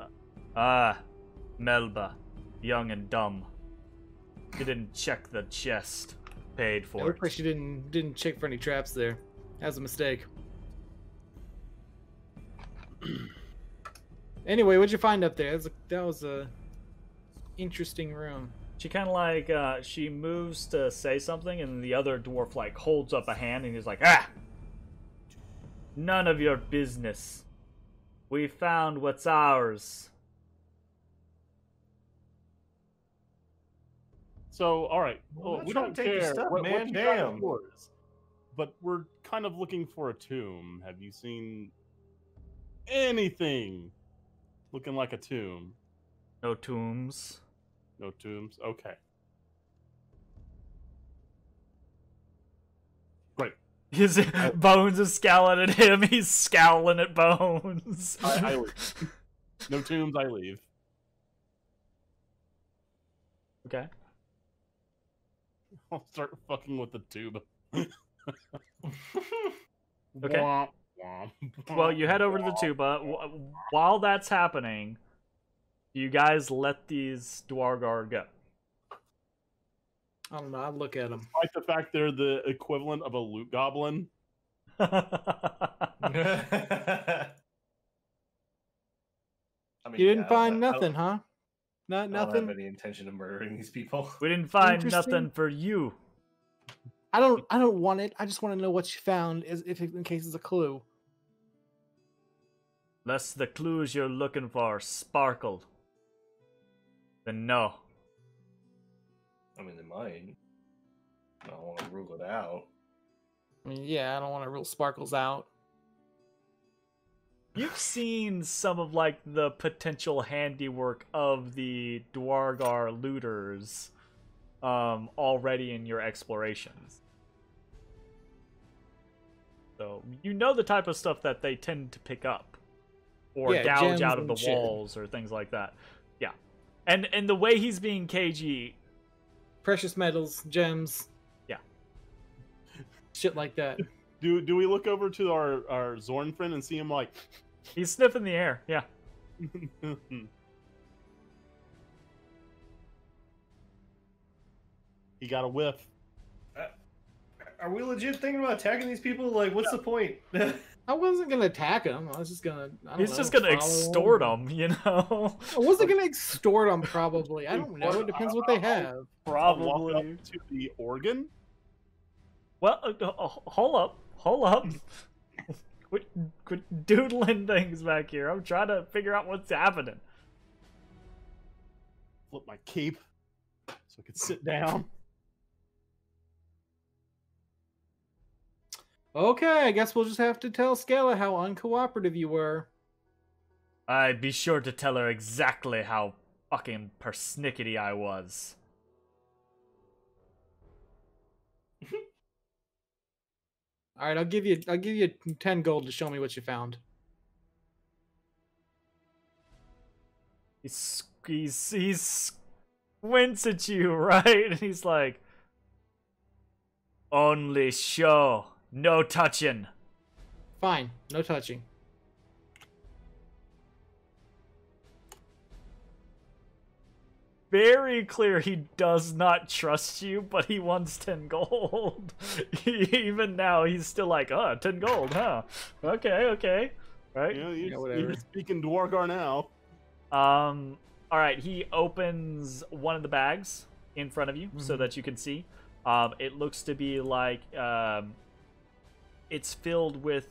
Melba, young and dumb. You didn't check the chest. Paid It for looks it. like she didn't check for any traps there. That was a mistake. Anyway, what'd you find up there? That was a interesting room. She kind of like, she moves to say something, and the other dwarf, like, holds up a hand, and he's like, None of your business. We found what's ours. So, alright. Well, Well, we try don't to take your care stuff, what man. you got Damn. is yours. But we're kind of looking for a tomb. Have you seen anything looking like a tomb? No tombs. No tombs? Okay. Great. His Bones is scowling at him. He's scowling at Bones. I leave. No tombs, I leave. Okay. I'll start fucking with the tube. Okay. Womp, womp, Well, you head over to the womp. tuba. While that's happening, you guys let these Dwargar go. I don't know. I'd look at them. Despite the fact they're the equivalent of a loot goblin. I mean, You didn't yeah, find I nothing, huh? don't have Nothing. any intention of murdering these people. We didn't find Interesting. nothing for you. I don't want it. I just want to know what you found, in case it's a clue. Unless the clues you're looking for sparkled. Then no. I mean, they might. I don't want to rule it out. I mean, yeah, I don't want to rule sparkles out. You've seen some of like the potential handiwork of the Dwargar looters already in your explorations. So you know the type of stuff that they tend to pick up or Yeah, gouge gems out of the and shit. walls or things like that. Yeah. And the way he's being cagey, Precious metals, gems. Yeah. Shit like that. Do we look over to our Zorn friend and see him like he's sniffing the air. Yeah. he got a whiff. Are we legit thinking about attacking these people? Like, what's the point? I wasn't gonna attack him. I was just gonna. He's just gonna extort them, you know? I wasn't gonna extort them. Probably. I don't know. It depends what they have. Walk up Probably. to the organ. Well, hold up. quit doodling things back here. I'm trying to figure out what's happening. Flip my cape so I could sit down. Okay, I guess we'll just have to tell Scala how uncooperative you were. I'd be sure to tell her exactly how fucking persnickety I was. All right, I'll give you 10 gold to show me what you found. He squints at you, right? And he's like, only show, no touching. Fine, no touching. Very clear he does not trust you, but he wants 10 gold. Even now, he's still like, 10 gold, huh? Okay. Right? You know, you're speaking Dwargar now. Alright, he opens one of the bags in front of you so that you can see. It looks to be like, it's filled with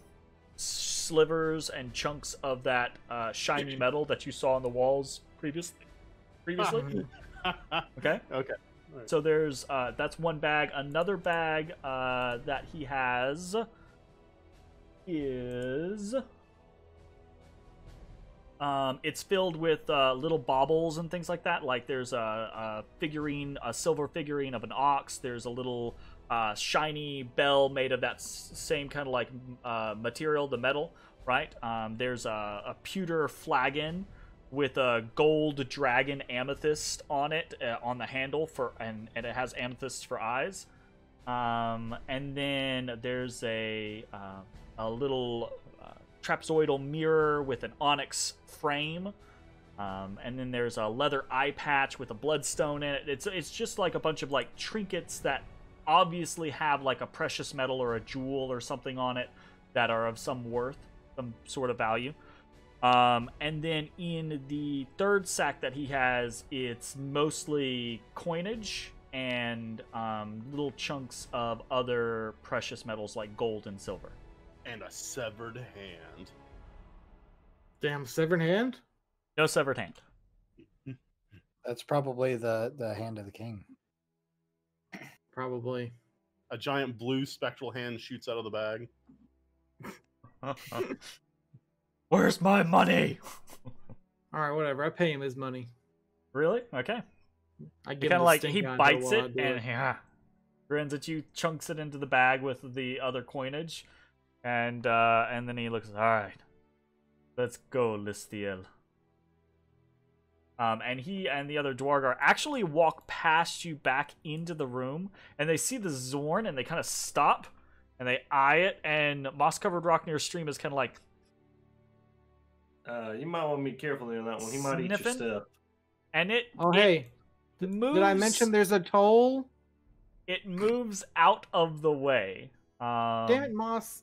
slivers and chunks of that shiny metal that you saw on the walls previously. Okay. Right. So there's that's one bag. Another bag that he has is it's filled with little baubles and things like that. Like there's a figurine, a silver figurine of an ox. There's a little shiny bell made of that same kind of like material, the metal, right? There's a pewter flagon with a gold dragon amethyst on it, on the handle, and it has amethysts for eyes. And then there's a little trapezoidal mirror with an onyx frame. And then there's a leather eye patch with a bloodstone in it. It's just like a bunch of like trinkets that obviously have like a precious metal or a jewel or something on it that are of some worth, some sort of value. And then in the third sack that he has, it's mostly coinage and little chunks of other precious metals like gold and silver. And a severed hand. Damn, severed hand? No severed hand. That's probably the hand of the king. Probably. A giant blue spectral hand shoots out of the bag. Where's my money? All right, whatever. I pay him his money. Really? Okay. I He give kind him of the like stink he eye bites while I it do and grins at you, chunks it into the bag with the other coinage, and then he looks. All right, let's go, Listiel. And he and the other Dwargar actually walk past you back into the room, and they see the Zorn, and they kind of stop, and they eye it, and Moss-Covered Rock near Stream is kind of like. You might want to be careful on that one. He might eat your Sniffing? stuff. And it. Oh, it hey. moves, Did I mention there's a toll? It moves out of the way. Damn it, Moss.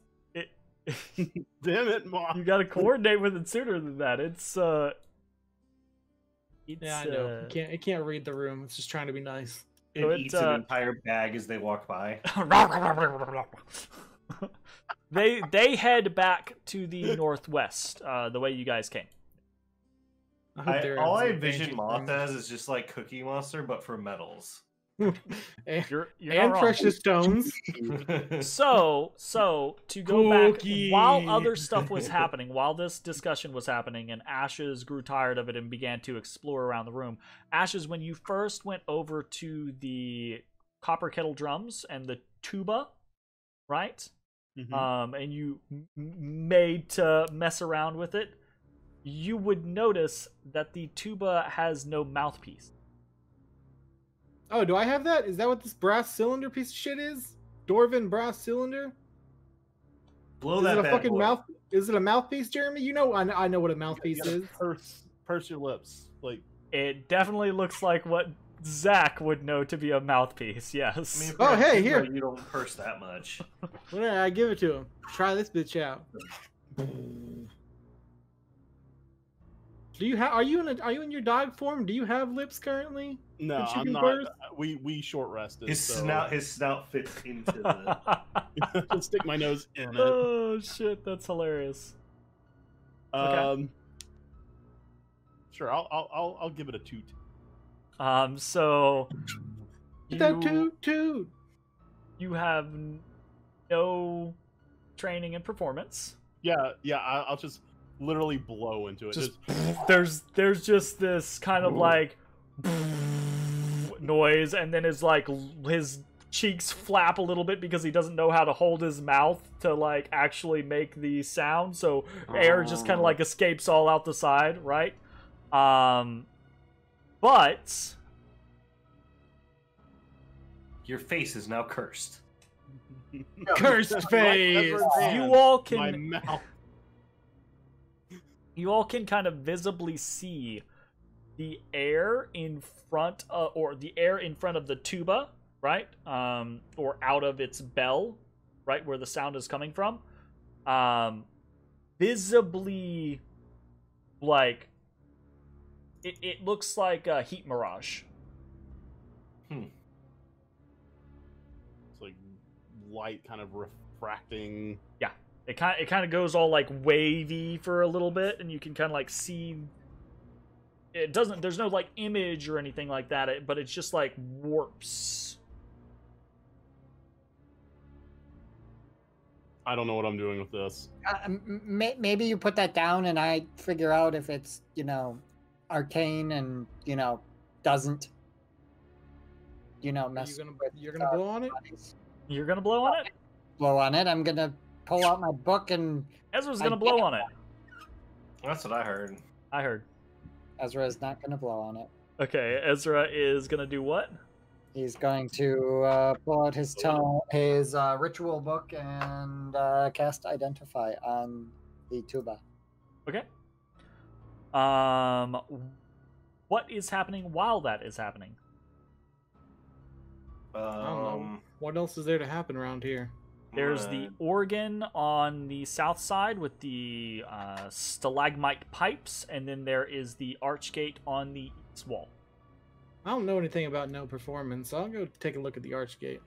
Damn it, Mom. You gotta coordinate with it sooner than that. It's Yeah, I know. It can't read the room. It's just trying to be nice. It So eats an entire bag as they walk by. They head back to the northwest, the way you guys came. All I envision Moth as is just like Cookie Monster, but for metals. You're and not precious stones. So to go back, Cookie. while other stuff was happening, while this discussion was happening, and Ashes grew tired of it and began to explore around the room. Ashes, when you first went over to the copper kettle drums and the tuba, right? Mm-hmm. And you made to mess around with it, you would notice that the tuba has no mouthpiece. Oh, do I have that? Is that what this brass cylinder piece of shit is? Dwarven brass cylinder? Blow Is that it a bad fucking boy. mouth? Is it a mouthpiece, Jeremy? You know, I know what a mouthpiece is. Purse your lips. Like, It definitely looks like what Zach would know to be a mouthpiece, yes. I mean, Oh, for a hey, tuba, here. You don't purse that much. Well, I give it to him. Try this bitch out. Do you have? Are you in your dog form? Do you have lips currently? No, that you I'm can not. birth? We short rested. His snout fits into the. I'll stick my nose in it. Oh shit, that's hilarious. Okay. Sure, I'll give it a toot. So Get that toot. you have no training and performance. Yeah, I'll just literally blow into it. There's just this kind of like noise, and then his cheeks flap a little bit because he doesn't know how to hold his mouth to like actually make the sound, so air just kind of like escapes all out the side, right? But Your face is now cursed. Cursed face. you all My can mouth. you all can kind of visibly see the air in front of, or the air in front of the tuba, right? Or out of its bell, right where the sound is coming from. Visibly, like it looks like a heat mirage. It's like light kind of refracting. Yeah, it kind of goes all like wavy for a little bit, and you can kind of like see. It doesn't. There's no like image or anything like that, but it's just like warps. I don't know what I'm doing with this. Maybe you put that down, and I figure out if it's arcane and doesn't mess. You're gonna blow on it. You're gonna blow on it. Blow on it. I'm gonna pull out my book and Ezra's gonna blow on it. That's what I heard. I heard. Ezra is not gonna blow on it. Okay, Ezra is gonna do what? He's going to pull out his ritual book and cast Identify on the tuba. Okay. What is happening while that is happening? I don't know. What else is there to happen around here? There's the organ on the south side with the stalagmite pipes, and then there is the archgate on the east wall. I don't know anything about no performance, so I'll go take a look at the archgate.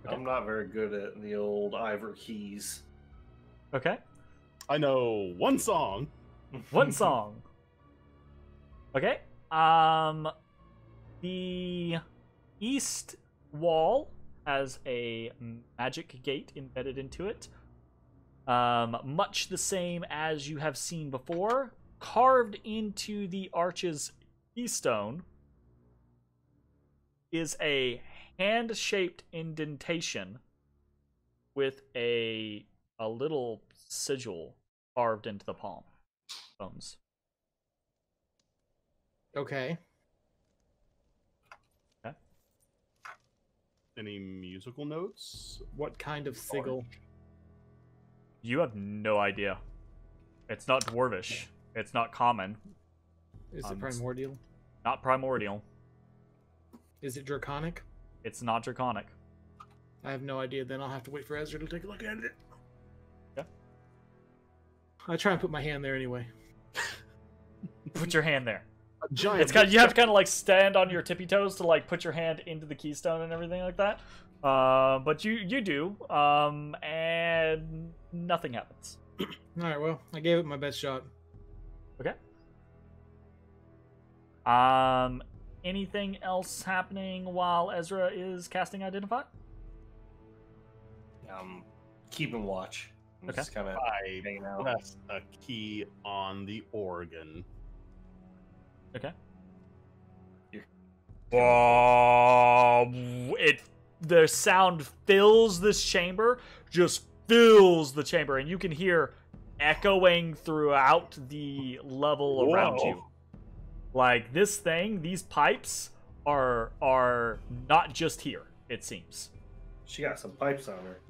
Okay. I'm not very good at the old Ivor keys. Okay. I know one song. One song. Okay. The east wall has a magic gate embedded into it. Much the same as you have seen before. Carved into the arch's keystone is a hand-shaped indentation with a little sigil carved into the palm bones. Okay. Any musical notes? What kind of sigil? You have no idea. It's not dwarvish. It's not common. Is it primordial? Not primordial. Is it draconic? It's not draconic. I have no idea. Then I'll have to wait for Ezra to take a look at it. Yeah. I try and put my hand there anyway. Put your hand there. A giant. It's you have to kind of like stand on your tippy toes to like put your hand into the keystone and everything like that. But you do, and nothing happens. All right. Well, I gave it my best shot. Okay. Anything else happening while Ezra is casting Identify? Keeping watch. I'm Okay. just kind of I hanging out. press a key on the organ. Okay. The sound fills this chamber, just fills the chamber, and you can hear echoing throughout the level around you. Like this thing, these pipes are not just here, it seems. She got some pipes on her.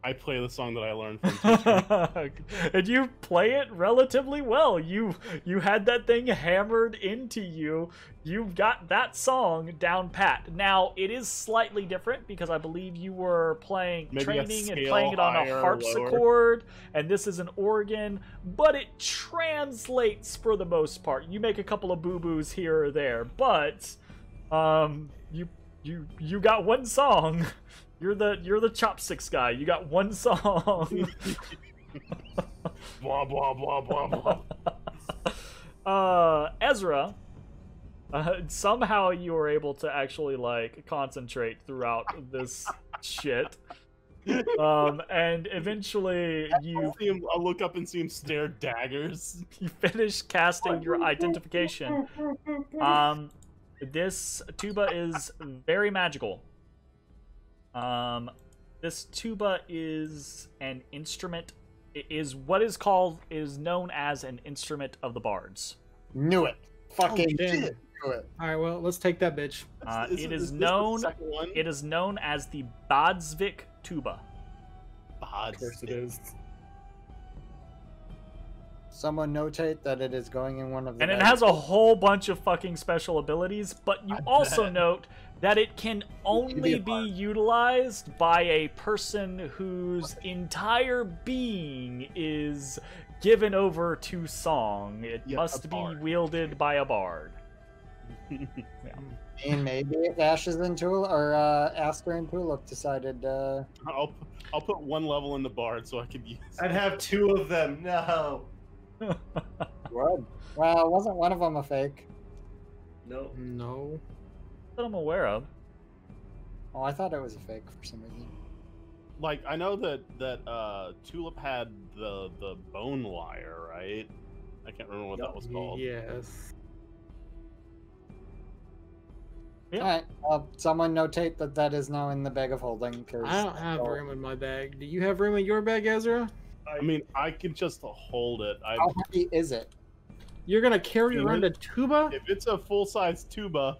I play the song that I learned from teacher. And you play it relatively well. You had that thing hammered into you. You've got that song down pat. Now, it is slightly different because I believe you were playing, Maybe training and playing it on a higher, harpsichord, and this is an organ, but it translates for the most part. You make a couple of boo-boos here or there, but you got one song. You're the chopsticks guy. You got one song. Blah blah blah blah blah. Ezra, somehow you were able to actually like concentrate throughout this shit. And eventually I look up and see him stare daggers. you finish casting your identification. This tuba is very magical. This tuba is an instrument. It is what is known as an instrument of the bards. Knew it. Fucking damn. knew it. All right, well, let's take that bitch. It is known as the Bodsvik tuba. Of course it is. Someone notate that it is going in one of the. And it has a whole bunch of fucking special abilities, but you also note that it can only be utilized by a person whose entire being is given over to song. It must be wielded by a bard. Yeah. And maybe if Ashes and Tulip or Aster and Tulip decided. I'll put one level in the bard so I can use. I'd have two of them. No. What? Well, wasn't one of them a fake? No. No. That I'm aware of. Oh, I thought it was a fake for some reason. Like I know that Tulip had the bone wire, right? I can't remember what that was called. Yes. Yeah. All right. Well, someone notate that is now in the bag of holding. Cause I don't have room in my bag. Do you have room in your bag, Ezra? I mean, I can just hold it. How heavy is it? You're gonna carry around a tuba? If it's a full-size tuba,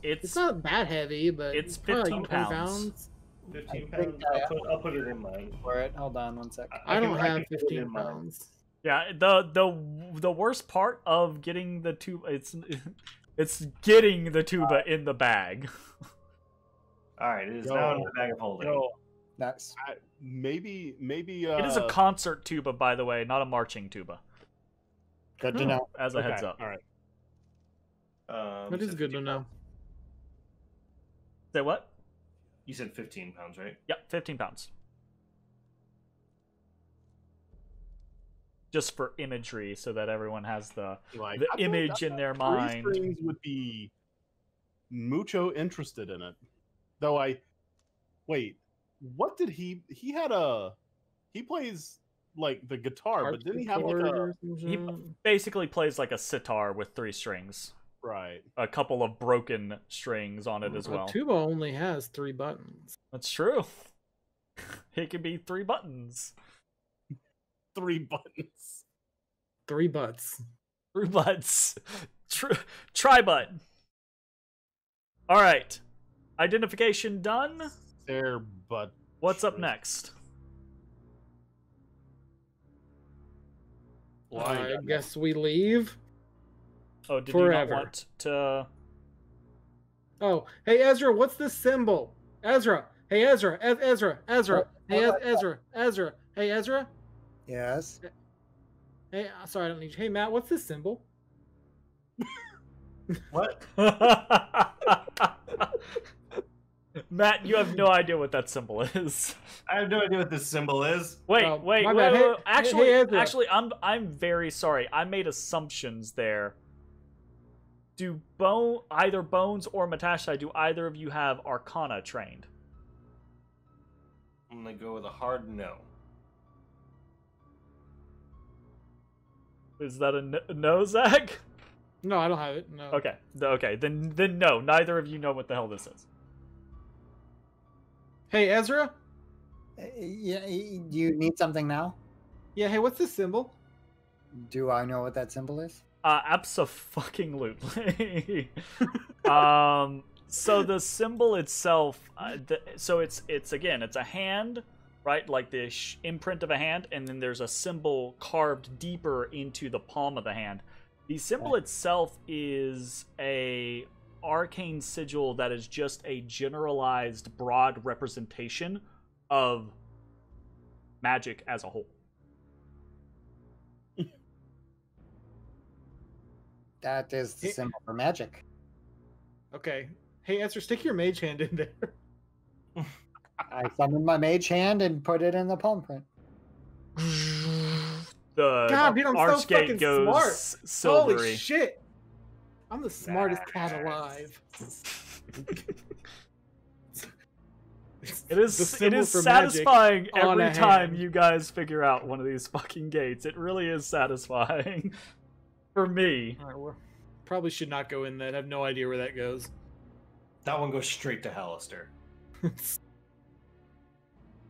It's not that heavy, but it's probably 15 like 20 pounds. 15 I think pounds. I'll put it in mine. For it. Hold on one sec. I don't have can put it 15 in mine. pounds. Yeah, the worst part of getting the tuba, it's getting the tuba in the bag. All right, it is now in the bag of holding. Nice. maybe. It is a concert tuba, by the way, not a marching tuba. Good to know. As a heads up. All right. That is good to know. Say what? You said 15 pounds, right? Yep, 15 pounds. Just for imagery, so that everyone has the image in their mind. Three Strings would be mucho interested in it. Though wait, what did he had he plays like the guitar, but didn't he have like a He basically plays like a sitar with 3 strings. right? A couple of broken strings on it as well. A tuba only has 3 buttons. That's true. It could be 3 buttons. 3 buttons. 3 butts. 3 butts. Try butt. All right. Identification done. Their butt. What's up next? Well, I guess we leave. Oh, did Forever. you not want to? Oh, hey Ezra, what's this symbol? Ezra. Hey Ezra. Ezra. Hey Ezra. Hey Ezra. Yes. Hey, sorry, I don't need you. Hey Matt, what's this symbol? What? Matt, you have no idea what that symbol is. I have no idea what this symbol is. Wait. my bad. Hey, Actually, I'm very sorry. I made assumptions there. Do either Bones or Matashtai, do either of you have Arcana trained? I'm gonna go with a hard no. Is that a no, Zach? No, I don't have it. No. Okay. Then no. Neither of you know what the hell this is. Hey Ezra. Yeah. You need something now? Yeah. Hey, what's this symbol? Do I know what that symbol is? Abso-fucking-lutely. So the symbol itself, so it's a hand, right? Like the imprint of a hand, and then there's a symbol carved deeper into the palm of the hand. The symbol itself is a arcane sigil that is just a generalized, broad representation of magic as a whole. That is the symbol for magic. Okay. Hey, Ezra, stick your mage hand in there. I summoned my mage hand and put it in the palm print. The God, dude, I'm so archgate fucking goes smart. silvery. Holy shit. I'm the smartest cat alive. It is satisfying every time you guys figure out one of these fucking gates. It really is satisfying. For me. All right, well, probably should not go in that. I have no idea where that goes. That one goes straight to Halaster.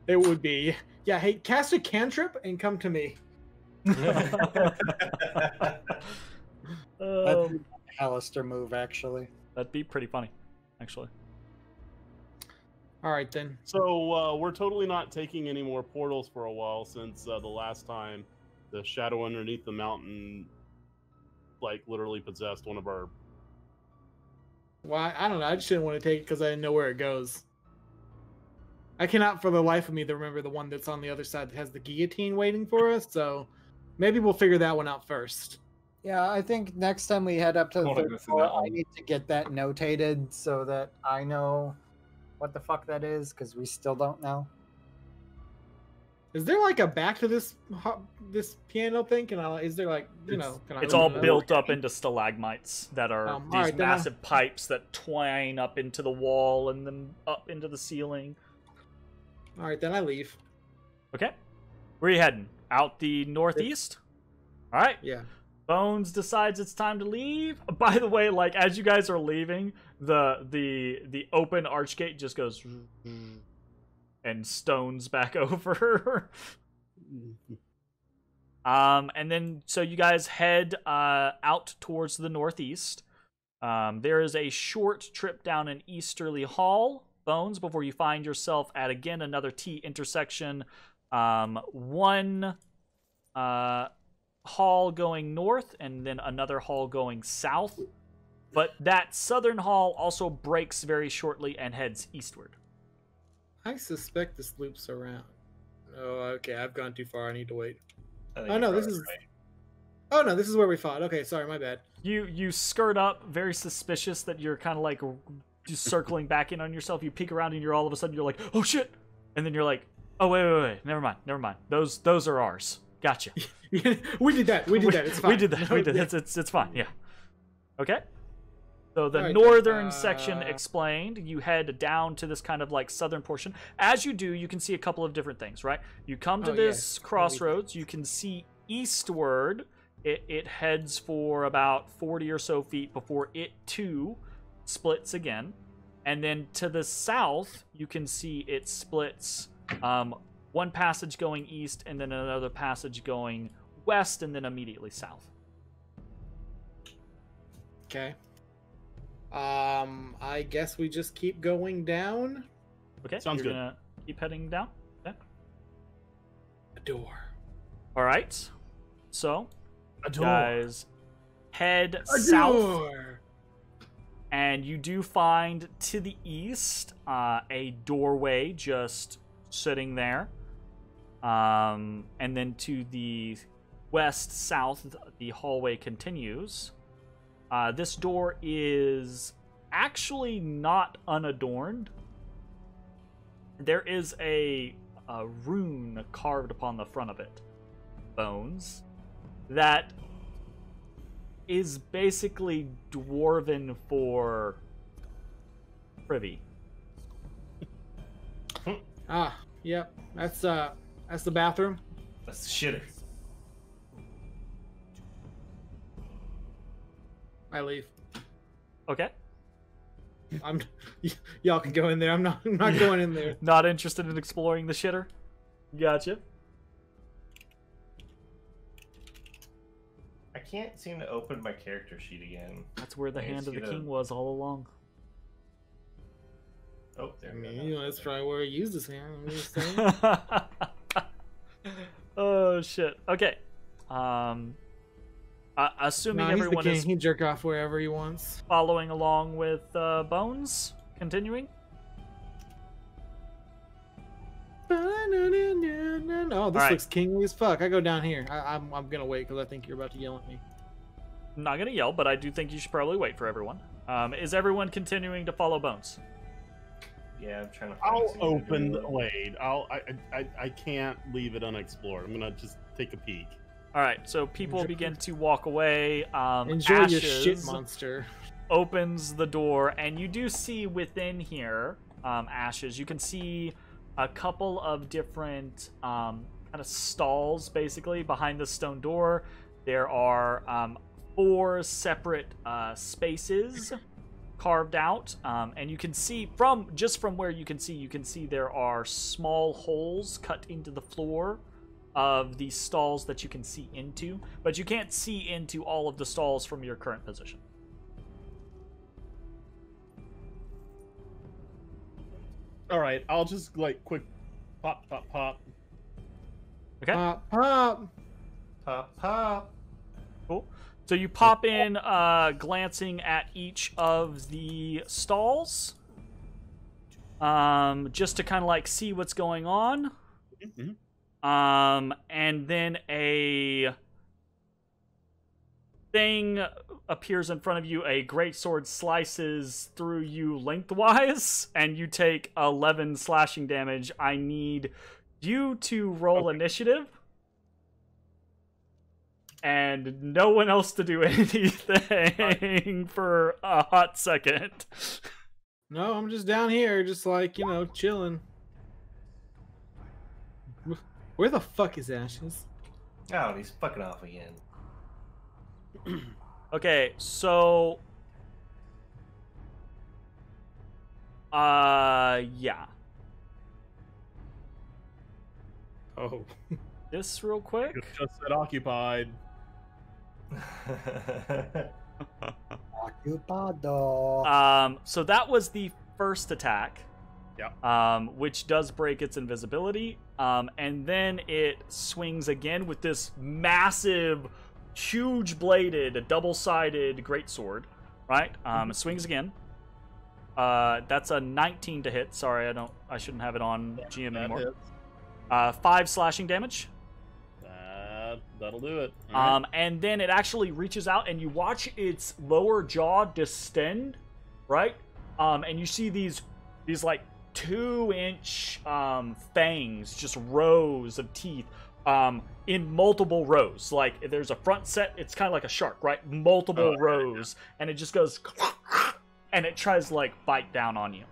It would be. Yeah, hey, cast a cantrip and come to me. That's a Halaster move, actually. That'd be pretty funny, actually. All right, then. So we're totally not taking any more portals for a while since the last time the shadow underneath the mountain, like, literally possessed one of our... Well, I don't know. I just didn't want to take it because I didn't know where it goes. I cannot for the life of me remember the one that's on the other side that has the guillotine waiting for us, so maybe we'll figure that one out first. Yeah, I think next time we head up to the third floor, I need to get that notated so that I know what the fuck that is, because we still don't know. Is there like a back to this piano thing? Is there like, it's all built up into stalagmites that are these right, massive pipes that twine up into the wall and then up into the ceiling. All right, then I leave. Okay. Where are you heading? Out the northeast? All right. Yeah. Bones decides it's time to leave. By the way, like, as you guys are leaving, the open archgate just goes and stones back over. And then so you guys head out towards the northeast. There is a short trip down an easterly hall, Bones, before you find yourself at again another T intersection. One hall going north and then another hall going south. But that southern hall also breaks very shortly and heads eastward. I suspect this loops around. Oh, okay. I've gone too far. I need to wait. Oh no, this is. Right. Oh no, this is where we fought. Okay, sorry, my bad. You skirt up, very suspicious that you're kind of like just circling back in on yourself. You peek around and you're all of a sudden you're like, oh shit, and then you're like, oh wait, never mind. Those are ours. Gotcha. We did that. It's fine. We did that. It's fine. Yeah. Okay. So the northern section explained, you head down to this kind of like southern portion. As you do, you can see a couple of different things, right? You come to this crossroads, you can see eastward. It heads for about 40 or so feet before it too splits again. And then to the south, you can see it splits, one passage going east and then another passage going west and then immediately south. Okay. I guess we just keep going down. Okay, sounds good. Gonna keep heading down. Okay. A door. All right. So, A door. guys, head A south, door. and you do find to the east a doorway just sitting there. And then to the west south, the hallway continues. This door is actually not unadorned. There is a rune carved upon the front of it, Bones, that is basically dwarven for privy. Yep. That's the bathroom. That's the shitter. I leave. Okay. Y'all can go in there. I'm not going in there. Not interested in exploring the shitter? Gotcha. I can't seem to open my character sheet again. That's where the I hand of the see king was all along. Oh, there I we go. mean, that's probably where he used his hand. I'm just saying. Oh shit. Okay. Assuming Nah, he's the everyone king. is He jerk off wherever he wants. following along with Bones, continuing. Oh, this Alright. looks kingly as fuck. I go down here. I'm gonna wait because I think you're about to yell at me. I'm not gonna yell, but I do think you should probably wait for everyone. Is everyone continuing to follow Bones? Yeah, I'm trying to. I'll open the blade. I can't leave it unexplored. I'm gonna just take a peek. All right, so people begin to walk away. Enjoy Ashes your shit, monster. opens the door, and you do see within here, Ashes. You can see a couple of different kind of stalls, basically behind the stone door. There are 4 separate spaces carved out, and you can see from where you can see there are small holes cut into the floor of these stalls that you can see into, but you can't see into all of the stalls from your current position. All right, I'll just like quick pop. Okay. Pop. Pop. Cool. So you pop in, glancing at each of the stalls, just to kind of like see what's going on. Mm-hmm. And then a thing appears in front of you. A greatsword slices through you lengthwise, and you take 11 slashing damage. I need you to roll initiative. And no one else to do anything for a hot second. No, I'm just down here, just like, chilling. Where the fuck is Ashes? Oh, he's fucking off again. Okay, so... yeah. Oh, This real quick. just said occupied. Occupado. So that was the first attack. Yeah. Which does break its invisibility. And then it swings again with this massive, huge bladed, double-sided greatsword. Right? It swings again. That's a 19 to hit. Sorry, I shouldn't have it on GM That anymore. hits. 5 slashing damage. That'll do it. All right. And then it actually reaches out, and you watch its lower jaw distend, right? And you see these like 2-inch fangs, just rows of teeth, in multiple rows. Like there's a front set, it's kind of like a shark, right? Multiple rows, and it just goes, and it tries to like bite down on you.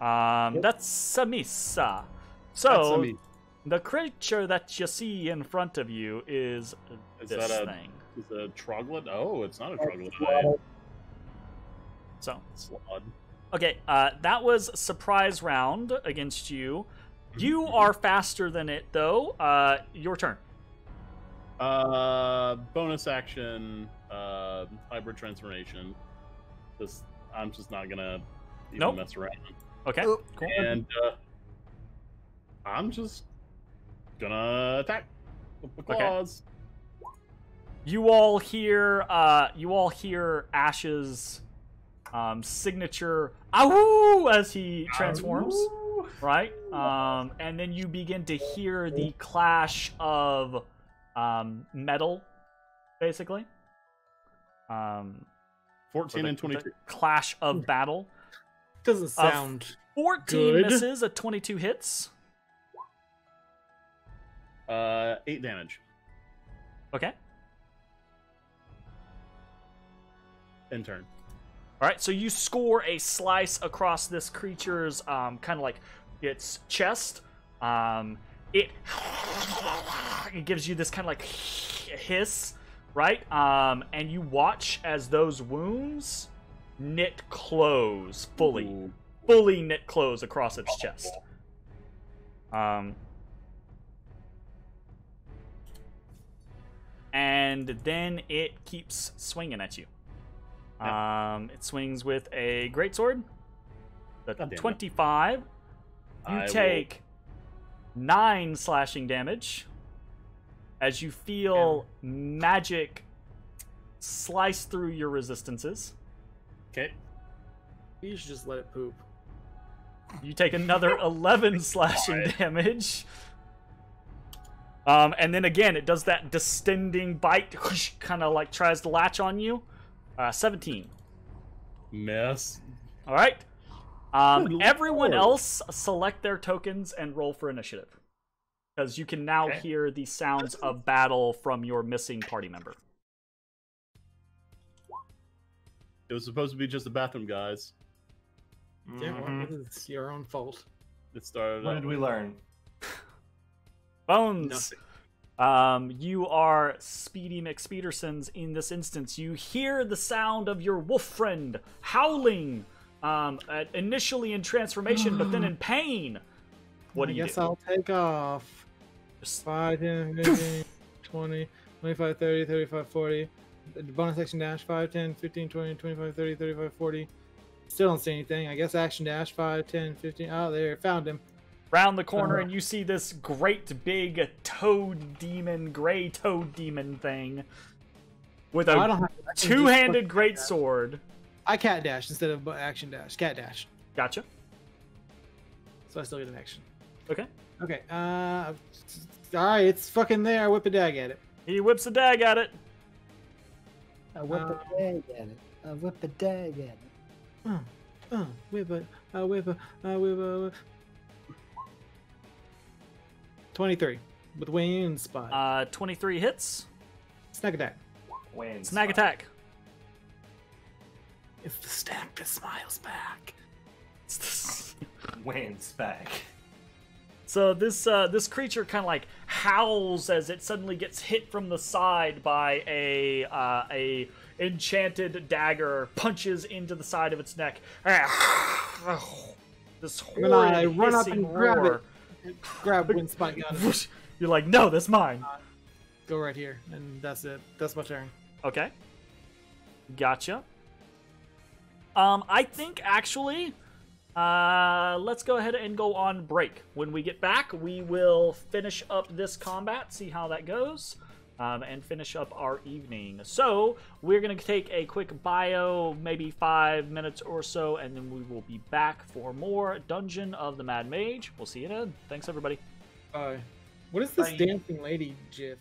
That's Samisa. So. The creature that you see in front of you is this thing. Is a troglodyte? Oh, it's not a troglodyte. So, Slod. okay, that was surprise round against you. You are faster than it, though. Your turn. Bonus action, hybrid transformation. I'm just not gonna even mess around. Okay, cool. And I'm just gonna attack with the claws. Okay. You all hear Ash's signature "Ahoo" as he transforms, right? And then you begin to hear the clash of metal, basically. 14 and 22. Clash of battle. Doesn't sound 14 good. misses, a 22 hits. 8 damage. Okay. In turn. All right, so you score a slice across this creature's kind of like its chest. It gives you this kind of like hiss, right? And you watch as those wounds knit close fully knit close across its chest. And then it keeps swinging at you. It swings with a greatsword. The God damn it. 25. You I take 9 slashing damage as you feel magic slice through your resistances. Okay. You should just let it poop. You take another 11 slashing damage. And then again, it does that distending bite, kind of like tries to latch on you. 17. Miss. All right. Good Everyone lord. else select their tokens and roll for initiative. Because you can now Okay. hear the sounds of battle from your missing party member. It was supposed to be just a bathroom, guys. Yeah, Mhm. well, it's your own fault. It started. What out did we learn? Bones. Nothing. You are Speedy McSpeedersons in this instance. You hear the sound of your wolf friend howling, initially in transformation, but then in pain. What do I you guess do? I'll take off. Just- 5, 10, 15, 20, 25, 30, 35, 40. The bonus action dash 5, 10, 15, 20, 25, 30, 35, 40. Still don't see anything. I guess action dash 5, 10, 15. Oh, there. Found him. Round the corner, and you see this great big gray toad demon thing with Oh, I a don't have I can just two-handed fucking great dash. sword. I cat dash instead of action dash. Cat dash. Gotcha. So I still get an action. Okay. Okay. All right. It's fucking there. I whip a dag at it. He whips a dag at it. I whip a dag at it. I whip a dag at it. Whip it. Whip it. Whip it. 23 with wing and spot. 23 hits. Snag attack. Wayne. Snag attack. If the stack that smiles back. Wayne's back. So this creature kind of like howls as it suddenly gets hit from the side by a enchanted dagger, punches into the side of its neck. This And then I horrid run up hissing and grab roar. it. Grab wind spot gun. You're like, no, that's mine. Go right here, and that's it. That's my turn. Okay. Gotcha. I think actually, let's go ahead and go on break. When we get back, we will finish up this combat, see how that goes, and finish up our evening. So we're gonna take a quick bio, maybe 5 minutes or so, and then we will be back for more Dungeon of the Mad Mage. We'll see you then. Thanks, everybody. What is this Bye. dancing lady gif?